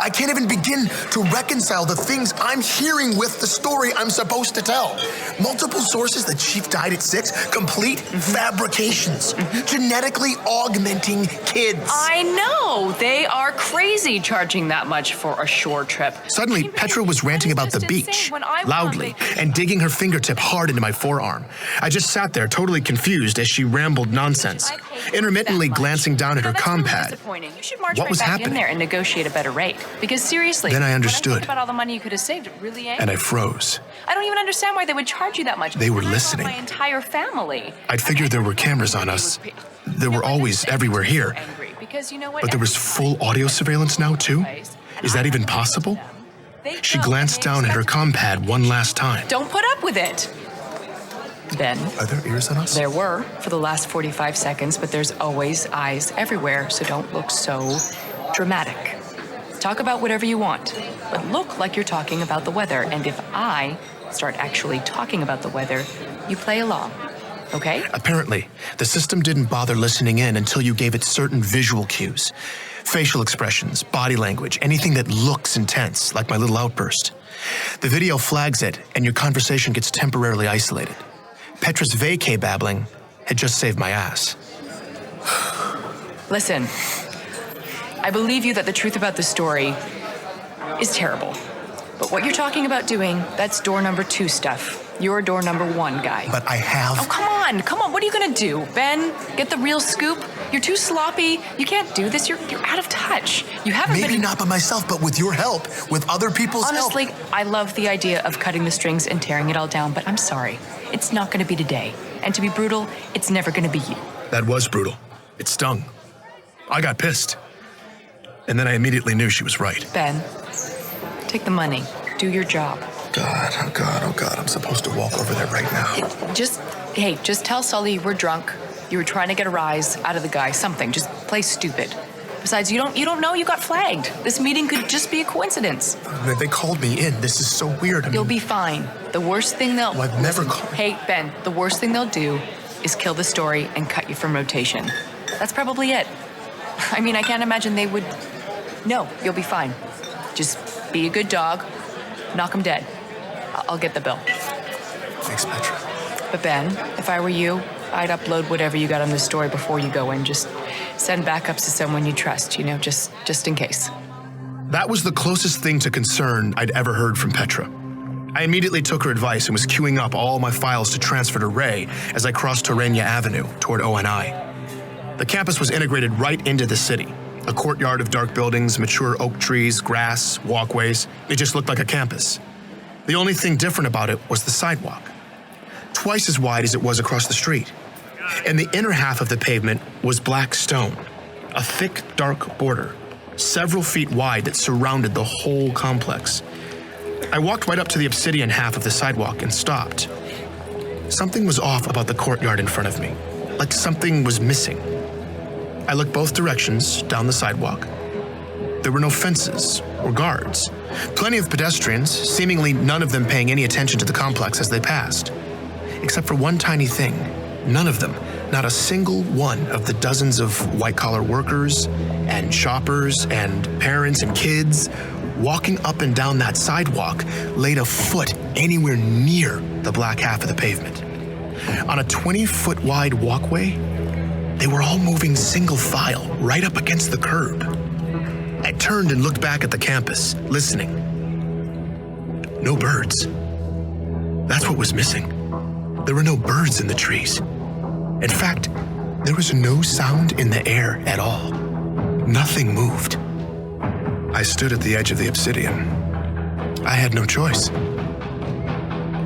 I can't even begin to reconcile the things I'm hearing with the story I'm supposed to tell. Multiple sources, the chief died at 6, complete fabrications, genetically augmenting kids. I know. They are crazy charging that much for a shore trip. Suddenly, Petra was ranting about the beach, loudly, and digging her fingertip hard into my forearm. I just sat there, totally confused as she rambled nonsense, intermittently glancing down at her compad. What was happening? In there and negotiate a better rate. Because seriously, then I understood. When I think about all the money you could have saved, it really ain't. And I froze. I don't even understand why they would charge you that much. They were listening. My entire family. I'd figured there were cameras on us. There were always everywhere here. But there was full audio surveillance now, too? Is that even possible? She glanced down at her compad one last time. Don't put up with it. Ben. Are there ears on us? There were for the last 45 seconds, but there's always eyes everywhere, so don't look so dramatic. Talk about whatever you want, but look like you're talking about the weather. And if I start actually talking about the weather, you play along, okay? Apparently, the system didn't bother listening in until you gave it certain visual cues. Facial expressions, body language, anything that looks intense, like my little outburst. The video flags it, and your conversation gets temporarily isolated. Petra's vacay babbling had just saved my ass. Listen, I believe you that the truth about the story is terrible. But what you're talking about doing, that's door number 2 stuff. You're door number 1 guy. But I have... Oh, come on. What are you gonna do, Ben? Get the real scoop? You're too sloppy. You can't do this. You're out of touch. You haven't Maybe not by myself, but with your help, with other people's Honestly, help. I love the idea of cutting the strings and tearing it all down, but I'm sorry. It's not gonna be today. And to be brutal, it's never gonna be you. That was brutal. It stung. I got pissed. And then I immediately knew she was right. Ben, take the money. Do your job. Oh God. I'm supposed to walk over there right now. Just tell Sully we're drunk. You were trying to get a rise out of the guy. Something. Just play stupid. Besides, you don't know you got flagged. This meeting could just be a coincidence. They called me in. This is so weird. You'll be fine. The worst thing they'll... I've never called... Hey, Ben, the worst thing they'll do is kill the story and cut you from rotation. That's probably it. I mean, I can't imagine they would... No, you'll be fine. Just be a good dog. Knock them dead. I'll get the bill. Thanks, Petra. But Ben, if I were you, I'd upload whatever you got on the story before you go in. Just send backups to someone you trust, just in case. That was the closest thing to concern I'd ever heard from Petra. I immediately took her advice and was queuing up all my files to transfer to Ray as I crossed Torrenia Avenue toward ONI. The campus was integrated right into the city. A courtyard of dark buildings, mature oak trees, grass, walkways. It just looked like a campus. The only thing different about it was the sidewalk. Twice as wide as it was across the street. And the inner half of the pavement was black stone, a thick, dark border, several feet wide that surrounded the whole complex. I walked right up to the obsidian half of the sidewalk and stopped. Something was off about the courtyard in front of me, like something was missing. I looked both directions down the sidewalk. There were no fences or guards. Plenty of pedestrians, seemingly none of them paying any attention to the complex as they passed. Except for one tiny thing. None of them, not a single one of the dozens of white-collar workers and shoppers and parents and kids walking up and down that sidewalk laid a foot anywhere near the black half of the pavement. On a 20-foot wide walkway, they were all moving single file right up against the curb. I turned and looked back at the campus, listening. No birds. That's what was missing. There were no birds in the trees. In fact, there was no sound in the air at all. Nothing moved. I stood at the edge of the obsidian. I had no choice.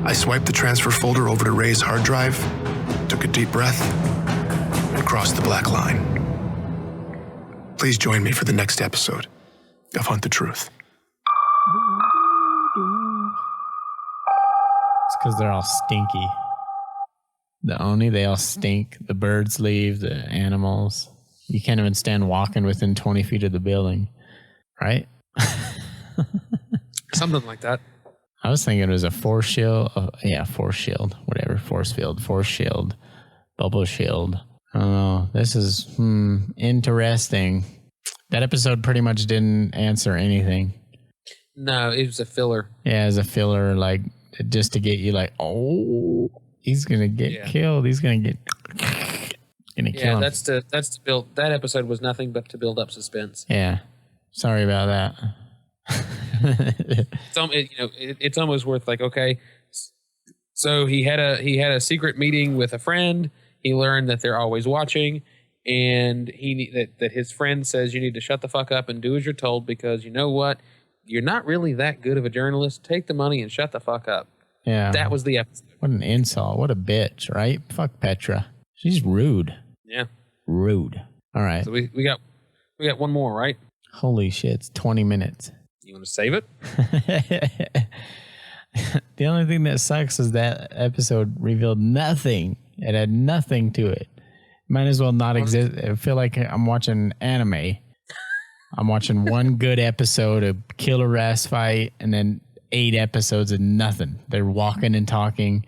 I swiped the transfer folder over to Ray's hard drive, took a deep breath, and crossed the black line. Please join me for the next episode of Hunt the Truth. It's because they're all stinky. They all stink. The birds leave, the animals. You can't even stand walking within 20 feet of the building, right? Something like that. I was thinking it was a force shield. Force shield, whatever. Force shield, bubble shield. I don't know. This is interesting. That episode pretty much didn't answer anything. No, it was a filler. Yeah, as a filler, like just to get you like, oh, he's gonna get killed. He's gonna kill him. that's to build. That episode was nothing but to build up suspense. Yeah, sorry about that. It's almost worth like, okay, so he had a secret meeting with a friend. He learned that they're always watching, and that his friend says you need to shut the fuck up and do as you're told, because you know what, you're not really that good of a journalist. Take the money and shut the fuck up. Yeah, that was the episode. What an insult! What a bitch! Right? Fuck Petra. She's rude. Yeah, rude. All right. So we got one more, right? Holy shit! It's 20 minutes. You want to save it? The only thing that sucks is that episode revealed nothing. It had nothing to it. Might as well not exist. I feel like I'm watching anime. I'm watching one good episode of killer ass fight and then 8 episodes of nothing. They're walking and talking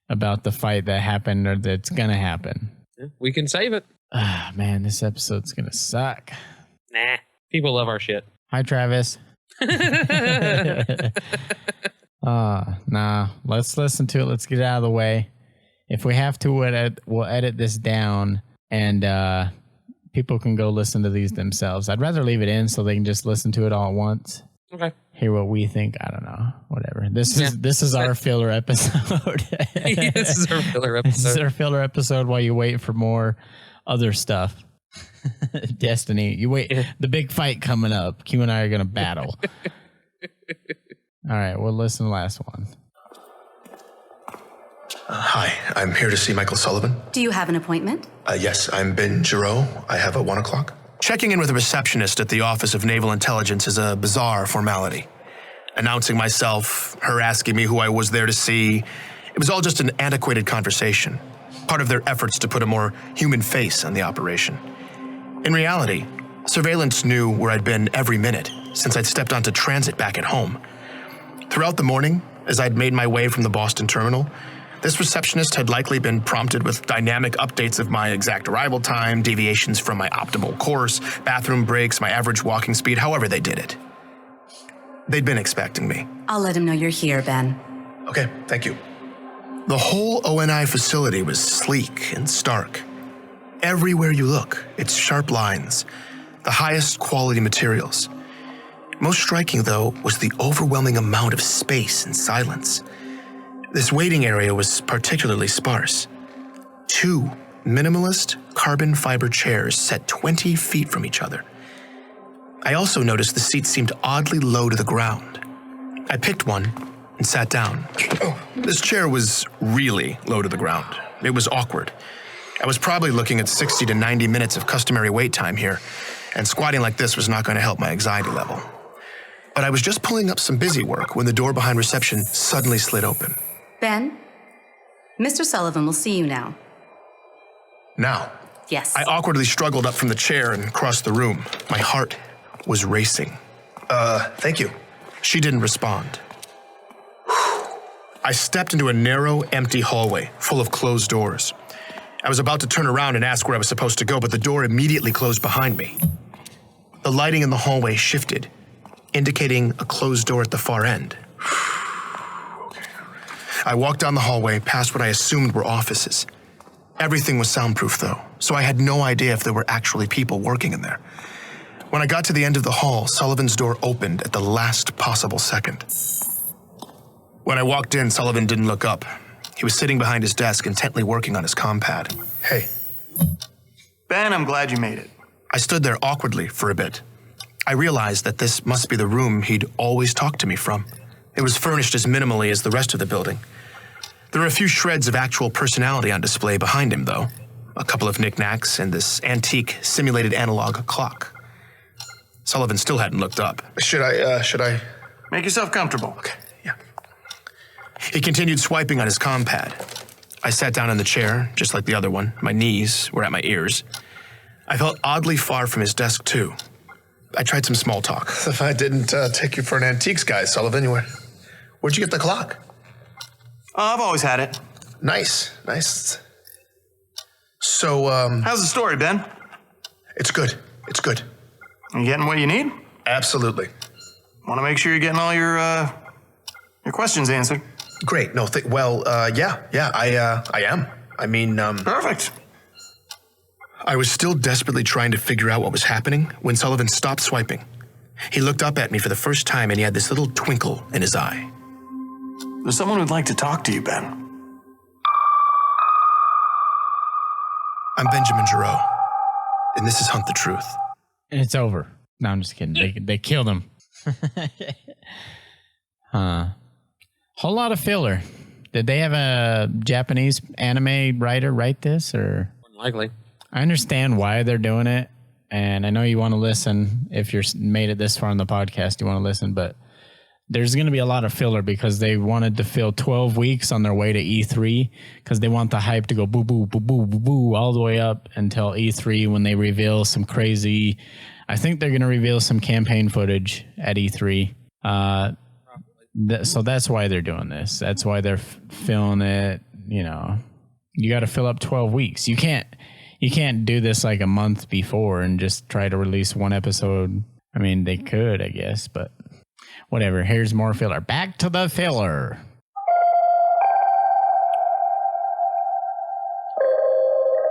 about the fight that happened or that's going to happen. We can save it. Ah, man, this episode's going to suck. Nah. People love our shit. Hi, Travis. Nah. Let's listen to it. Let's get it out of the way. If we have to, we'll edit this down and people can go listen to these themselves. I'd rather leave it in so they can just listen to it all at once. Okay. Hear what we think. I don't know. Whatever. This is our filler episode. This is our filler episode. This is our filler episode while you wait for more other stuff. Destiny. You wait. The big fight coming up. Q and I are going to battle. All right. We'll listen to the last one. Hi. I'm here to see Michael Sullivan. Do you have an appointment? Yes. I'm Ben Giroux. I have a 1 o'clock. Checking in with a receptionist at the Office of Naval Intelligence is a bizarre formality. Announcing myself, her asking me who I was there to see, it was all just an antiquated conversation, part of their efforts to put a more human face on the operation. In reality, surveillance knew where I'd been every minute since I'd stepped onto transit back at home. Throughout the morning, as I'd made my way from the Boston terminal, this receptionist had likely been prompted with dynamic updates of my exact arrival time, deviations from my optimal course, bathroom breaks, my average walking speed, however they did it. They'd been expecting me. I'll let him know you're here, Ben. Okay, thank you. The whole ONI facility was sleek and stark. Everywhere you look, it's sharp lines, the highest quality materials. Most striking, though, was the overwhelming amount of space and silence. This waiting area was particularly sparse. 2 minimalist carbon fiber chairs set 20 feet from each other. I also noticed the seats seemed oddly low to the ground. I picked one and sat down. This chair was really low to the ground. It was awkward. I was probably looking at 60 to 90 minutes of customary wait time here, and squatting like this was not going to help my anxiety level. But I was just pulling up some busy work when the door behind reception suddenly slid open. Ben, Mr. Sullivan will see you now. Now? Yes. I awkwardly struggled up from the chair and across the room. My heart was racing. Thank you. She didn't respond. I stepped into a narrow, empty hallway full of closed doors. I was about to turn around and ask where I was supposed to go, but the door immediately closed behind me. The lighting in the hallway shifted, indicating a closed door at the far end. I walked down the hallway past what I assumed were offices. Everything was soundproof, though, so I had no idea if there were actually people working in there. When I got to the end of the hall, Sullivan's door opened at the last possible second. When I walked in, Sullivan didn't look up. He was sitting behind his desk, intently working on his compad. Hey. Ben, I'm glad you made it. I stood there awkwardly for a bit. I realized that this must be the room he'd always talked to me from. It was furnished as minimally as the rest of the building. There were a few shreds of actual personality on display behind him, though. A couple of knickknacks and this antique simulated analog clock. Sullivan still hadn't looked up. Should I? Make yourself comfortable. Okay, yeah. He continued swiping on his compad. I sat down in the chair, just like the other one. My knees were at my ears. I felt oddly far from his desk, too. I tried some small talk. If I didn't take you for an antiques guy, Sullivan, where'd you get the clock? I've always had it. Nice. So, how's the story, Ben? It's good. You getting what you need? Absolutely. Want to make sure you're getting all your questions answered. Great. No, yeah, I am. I mean, Perfect. I was still desperately trying to figure out what was happening when Sullivan stopped swiping. He looked up at me for the first time and he had this little twinkle in his eye. There's someone who'd like to talk to you, Ben. I'm Benjamin Giroux, and this is Hunt the Truth. And it's over. No, I'm just kidding. They killed him. Whole lot of filler. Did they have a Japanese anime writer write this, or? Likely. I understand why they're doing it, and I know you want to listen. If you're made it this far in the podcast, you want to listen, but there's going to be a lot of filler because they wanted to fill 12 weeks on their way to E3 because they want the hype to go boo, boo, boo, boo, boo, boo, all the way up until E3 when they reveal some crazy... I think they're going to reveal some campaign footage at E3. So that's why they're doing this. That's why they're filling it. You know, you got to fill up 12 weeks. You can't do this like a month before and just try to release one episode. I mean, they could, I guess, but whatever. Here's more filler. Back to the filler.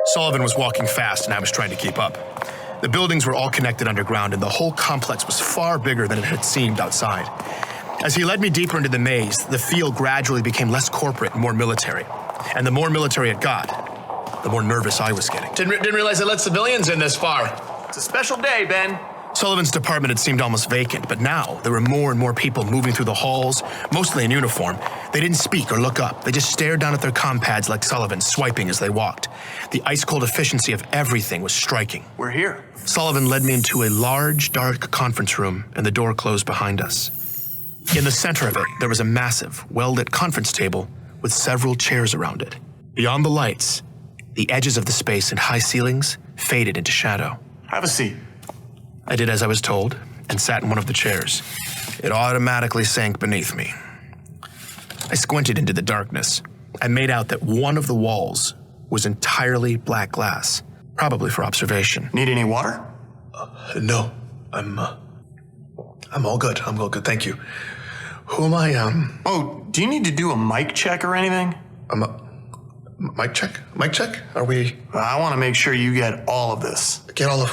Sullivan was walking fast, and I was trying to keep up. The buildings were all connected underground, and the whole complex was far bigger than it had seemed outside. As he led me deeper into the maze, the feel gradually became less corporate and more military. And the more military it got, the more nervous I was getting. Didn't realize they let civilians in this far. It's a special day, Ben. Sullivan's department had seemed almost vacant, but now there were more and more people moving through the halls, mostly in uniform. They didn't speak or look up. They just stared down at their compads like Sullivan, swiping as they walked. The ice-cold efficiency of everything was striking. We're here. Sullivan led me into a large, dark conference room, and the door closed behind us. In the center of it, there was a massive, well-lit conference table with several chairs around it. Beyond the lights, the edges of the space and high ceilings faded into shadow. Have a seat. I did as I was told and sat in one of the chairs. It automatically sank beneath me. I squinted into the darkness. I made out that one of the walls was entirely black glass, probably for observation. Need any water? No, I'm all good. I'm all good, thank you. Who am I, Oh, do you need to do a mic check or anything? Mic check? Mic check? Are we... I want to make sure you get all of this. Get all of...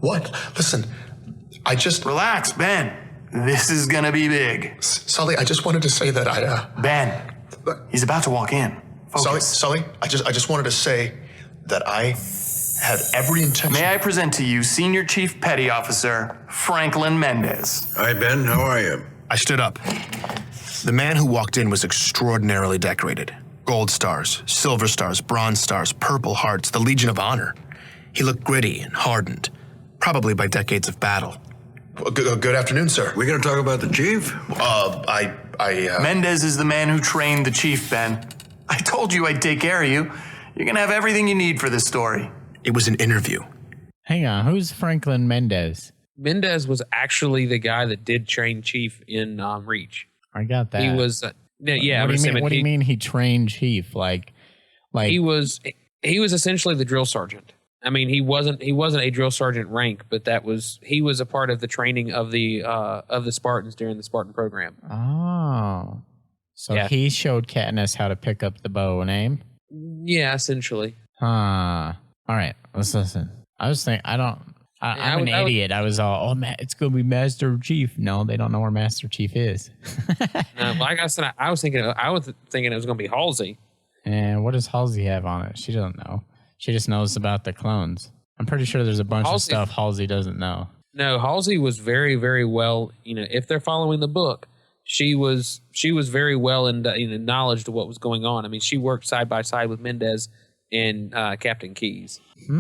What? Listen, I just... Relax, Ben. This is gonna be big. Sully, I just wanted to say that Ben, he's about to walk in. Focus. Sully, I just wanted to say that I had every intention... May I present to you Senior Chief Petty Officer Franklin Mendez. Hi, Ben. How are you? I stood up. The man who walked in was extraordinarily decorated. Gold stars, silver stars, bronze stars, purple hearts, the Legion of Honor. He looked gritty and hardened, probably by decades of battle. Good afternoon, sir. We gonna talk about the chief? Mendez is the man who trained the chief, Ben. I told you I'd take care of you. You're gonna have everything you need for this story. It was an interview. Hang on, who's Franklin Mendez? Mendez was actually the guy that did train Chief in Reach. I got that. He was, yeah. What do you mean he trained Chief? Like he was essentially the drill sergeant. I mean, he wasn't a drill sergeant rank, but he was a part of the training of the Spartans during the Spartan program. Oh, so yeah. He showed Katniss how to pick up the bow and aim. Yeah, essentially. All right, let's listen. I was thinking, I'm an idiot. I was all, it's gonna be Master Chief. No, they don't know where Master Chief is. Like I said, I was thinking it was gonna be Halsey. And what does Halsey have on it? She doesn't know. She just knows about the clones. I'm pretty sure there's a bunch of stuff Halsey doesn't know. No, Halsey was very, very well. If they're following the book, she was very well in knowledge to what was going on. I mean, she worked side by side with Mendez and Captain Keyes. All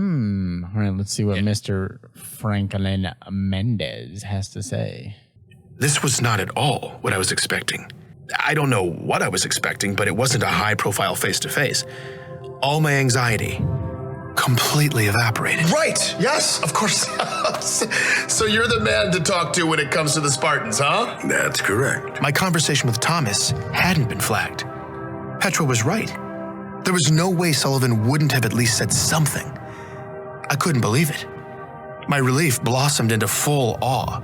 right, let's see what Mr. Franklin Mendez has to say. This was not at all what I was expecting. I don't know what I was expecting, but it wasn't a high-profile face-to-face. All my anxiety completely evaporated. Right. Yes, of course. So you're the man to talk to when it comes to the Spartans, huh? That's correct. My conversation with Thomas hadn't been flagged. Petra was right. There was no way Sullivan wouldn't have at least said something. I couldn't believe it. My relief blossomed into full awe.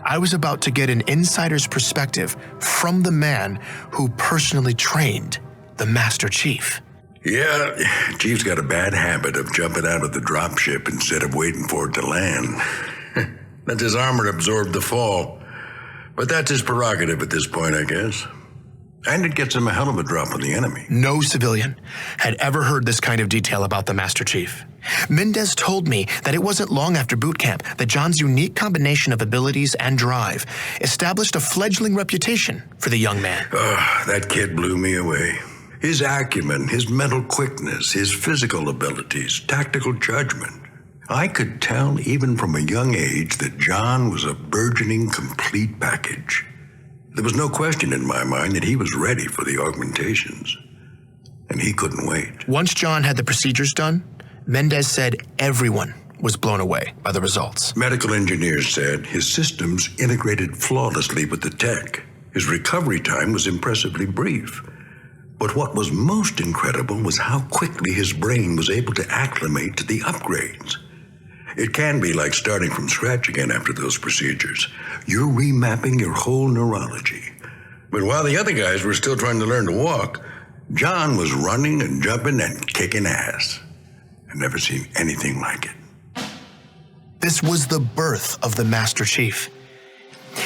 I was about to get an insider's perspective from the man who personally trained the Master Chief. Yeah, Chief's got a bad habit of jumping out of the dropship instead of waiting for it to land. Let his armor absorb the fall. But that's his prerogative at this point, I guess. And it gets him a hell of a drop on the enemy. No civilian had ever heard this kind of detail about the Master Chief. Mendez told me that it wasn't long after boot camp that John's unique combination of abilities and drive established a fledgling reputation for the young man. That kid blew me away. His acumen, his mental quickness, his physical abilities, tactical judgment. I could tell even from a young age that John was a burgeoning complete package. There was no question in my mind that he was ready for the augmentations. And he couldn't wait. Once John had the procedures done, Mendez said everyone was blown away by the results. Medical engineers said his systems integrated flawlessly with the tech. His recovery time was impressively brief. But what was most incredible was how quickly his brain was able to acclimate to the upgrades. It can be like starting from scratch again after those procedures. You're remapping your whole neurology. But while the other guys were still trying to learn to walk, John was running and jumping and kicking ass. I've never seen anything like it. This was the birth of the Master Chief.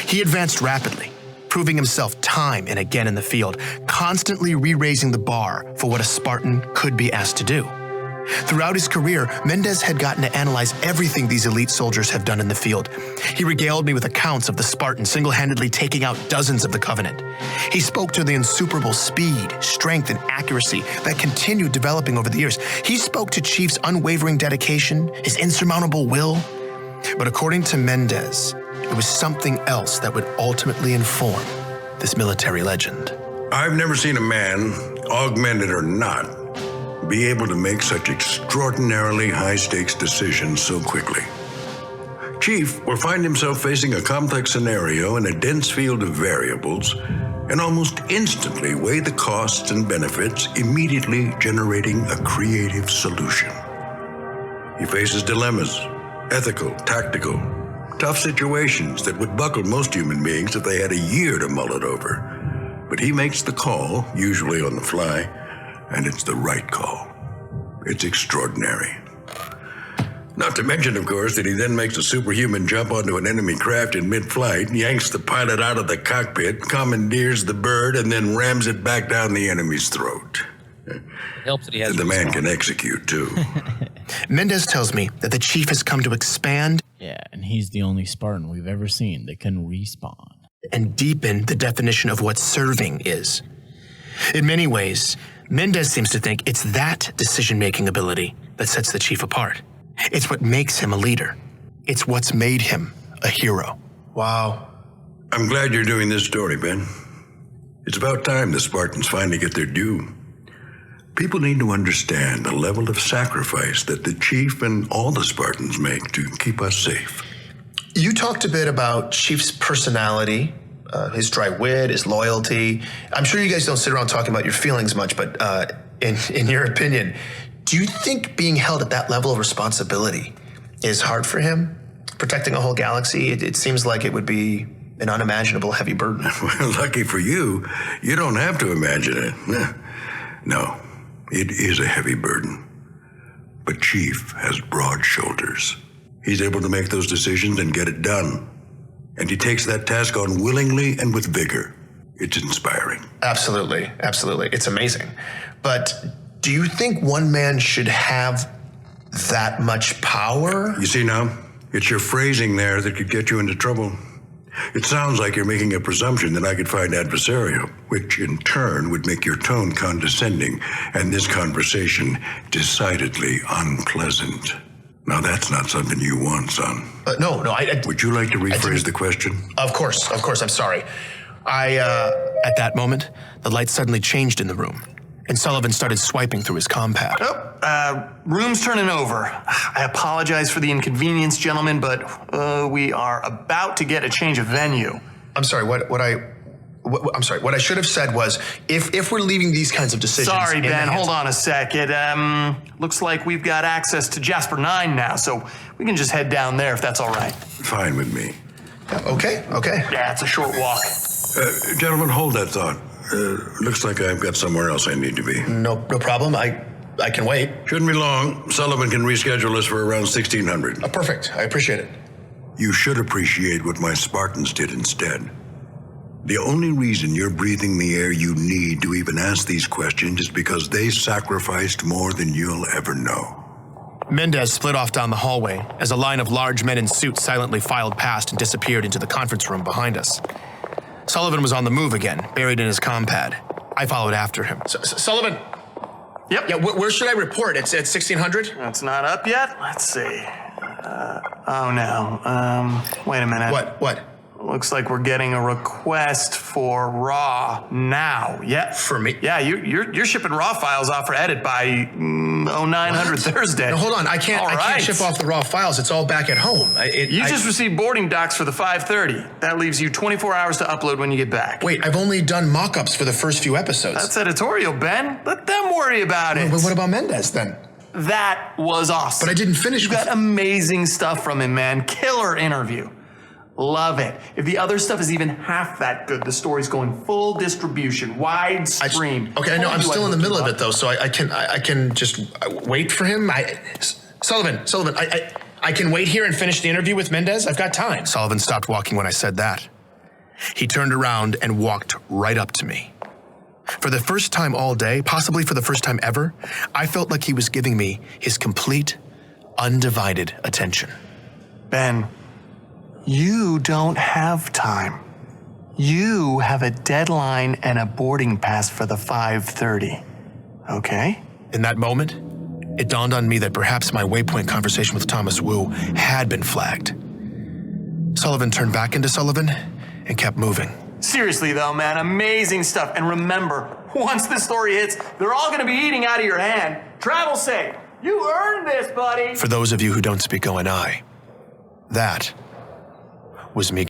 He advanced rapidly, proving himself time and again in the field, constantly re-raising the bar for what a Spartan could be asked to do. Throughout his career, Mendez had gotten to analyze everything these elite soldiers have done in the field. He regaled me with accounts of the Spartan single-handedly taking out dozens of the Covenant. He spoke to the insuperable speed, strength, and accuracy that continued developing over the years. He spoke to Chief's unwavering dedication, his insurmountable will. But according to Mendez, it was something else that would ultimately inform this military legend. I've never seen a man, augmented or not, be able to make such extraordinarily high-stakes decisions so quickly. Chief will find himself facing a complex scenario in a dense field of variables and almost instantly weigh the costs and benefits, immediately generating a creative solution. He faces dilemmas, ethical, tactical, tough situations that would buckle most human beings if they had a year to mull it over. But he makes the call, usually on the fly, and it's the right call. It's extraordinary. Not to mention, of course, that he then makes a superhuman jump onto an enemy craft in mid-flight, yanks the pilot out of the cockpit, commandeers the bird, and then rams it back down the enemy's throat. It helps that he has the man can execute, too. Mendez tells me that the Chief has come to expand. Yeah, and he's the only Spartan we've ever seen that can respawn. And deepen the definition of what serving is. In many ways, Mendez seems to think it's that decision-making ability that sets the Chief apart. It's what makes him a leader. It's what's made him a hero. Wow. I'm glad you're doing this story, Ben. It's about time the Spartans finally get their due. People need to understand the level of sacrifice that the Chief and all the Spartans make to keep us safe. You talked a bit about Chief's personality, his dry wit, his loyalty. I'm sure you guys don't sit around talking about your feelings much, but in your opinion, do you think being held at that level of responsibility is hard for him? Protecting a whole galaxy, it seems like it would be an unimaginable heavy burden. Well, lucky for you, you don't have to imagine it. No, it is a heavy burden. But Chief has broad shoulders. He's able to make those decisions and get it done. And he takes that task on willingly and with vigor. It's inspiring. Absolutely, absolutely. It's amazing. But do you think one man should have that much power? You see now, it's your phrasing there that could get you into trouble. It sounds like you're making a presumption that I could find adversarial, which in turn would make your tone condescending and this conversation decidedly unpleasant. Now, that's not something you want, son. No, Would you like to rephrase the question? Of course, I'm sorry. At that moment, the lights suddenly changed in the room, and Sullivan started swiping through his compad. Room's turning over. I apologize for the inconvenience, gentlemen, but we are about to get a change of venue. I'm sorry, I'm sorry, what I should have said was, if we're leaving these kinds of decisions... Sorry, Ben, hold on a sec. It looks like we've got access to Jasper 9 now, so we can just head down there if that's all right. Fine with me. Okay. Yeah, it's a short walk. Gentlemen, hold that thought. Looks like I've got somewhere else I need to be. No problem. I can wait. Shouldn't be long. Sullivan can reschedule us for around 1600. Perfect. I appreciate it. You should appreciate what my Spartans did instead. The only reason you're breathing the air you need to even ask these questions is because they sacrificed more than you'll ever know. Mendez split off down the hallway as a line of large men in suits silently filed past and disappeared into the conference room behind us. Sullivan was on the move again, buried in his compad. I followed after him. Sullivan! Yep. Yeah, where should I report? It's at 1600? That's not up yet? Let's see. Oh no. Wait a minute. What? Looks like we're getting a request for raw now. Yeah. For me? Yeah, you're shipping raw files off for edit by 0900 Thursday. No, hold on. I can't ship off the raw files. It's all back at home. You just received boarding docs for the 5:30. That leaves you 24 hours to upload when you get back. Wait, I've only done mock-ups for the first few episodes. That's editorial, Ben. Let them worry about it. But what about Mendez then? That was awesome. But I didn't finish. You got amazing stuff from him, man. Killer interview. Love it. If the other stuff is even half that good, the story's going full distribution, wide stream. Okay, I know. I'm still in the middle of it though, so I can just wait for him. Sullivan, I can wait here and finish the interview with Mendez. I've got time. Sullivan stopped walking when I said that. He turned around and walked right up to me. For the first time all day, possibly for the first time ever, I felt like he was giving me his complete, undivided attention. Ben, you don't have time. You have a deadline and a boarding pass for the 5:30. Okay? In that moment, it dawned on me that perhaps my Waypoint conversation with Thomas Wu had been flagged. Sullivan turned back into Sullivan and kept moving. Seriously though, man, amazing stuff. And remember, once this story hits, they're all gonna be eating out of your hand. Travel safe. You earned this, buddy. For those of you who don't speak ONI, that was me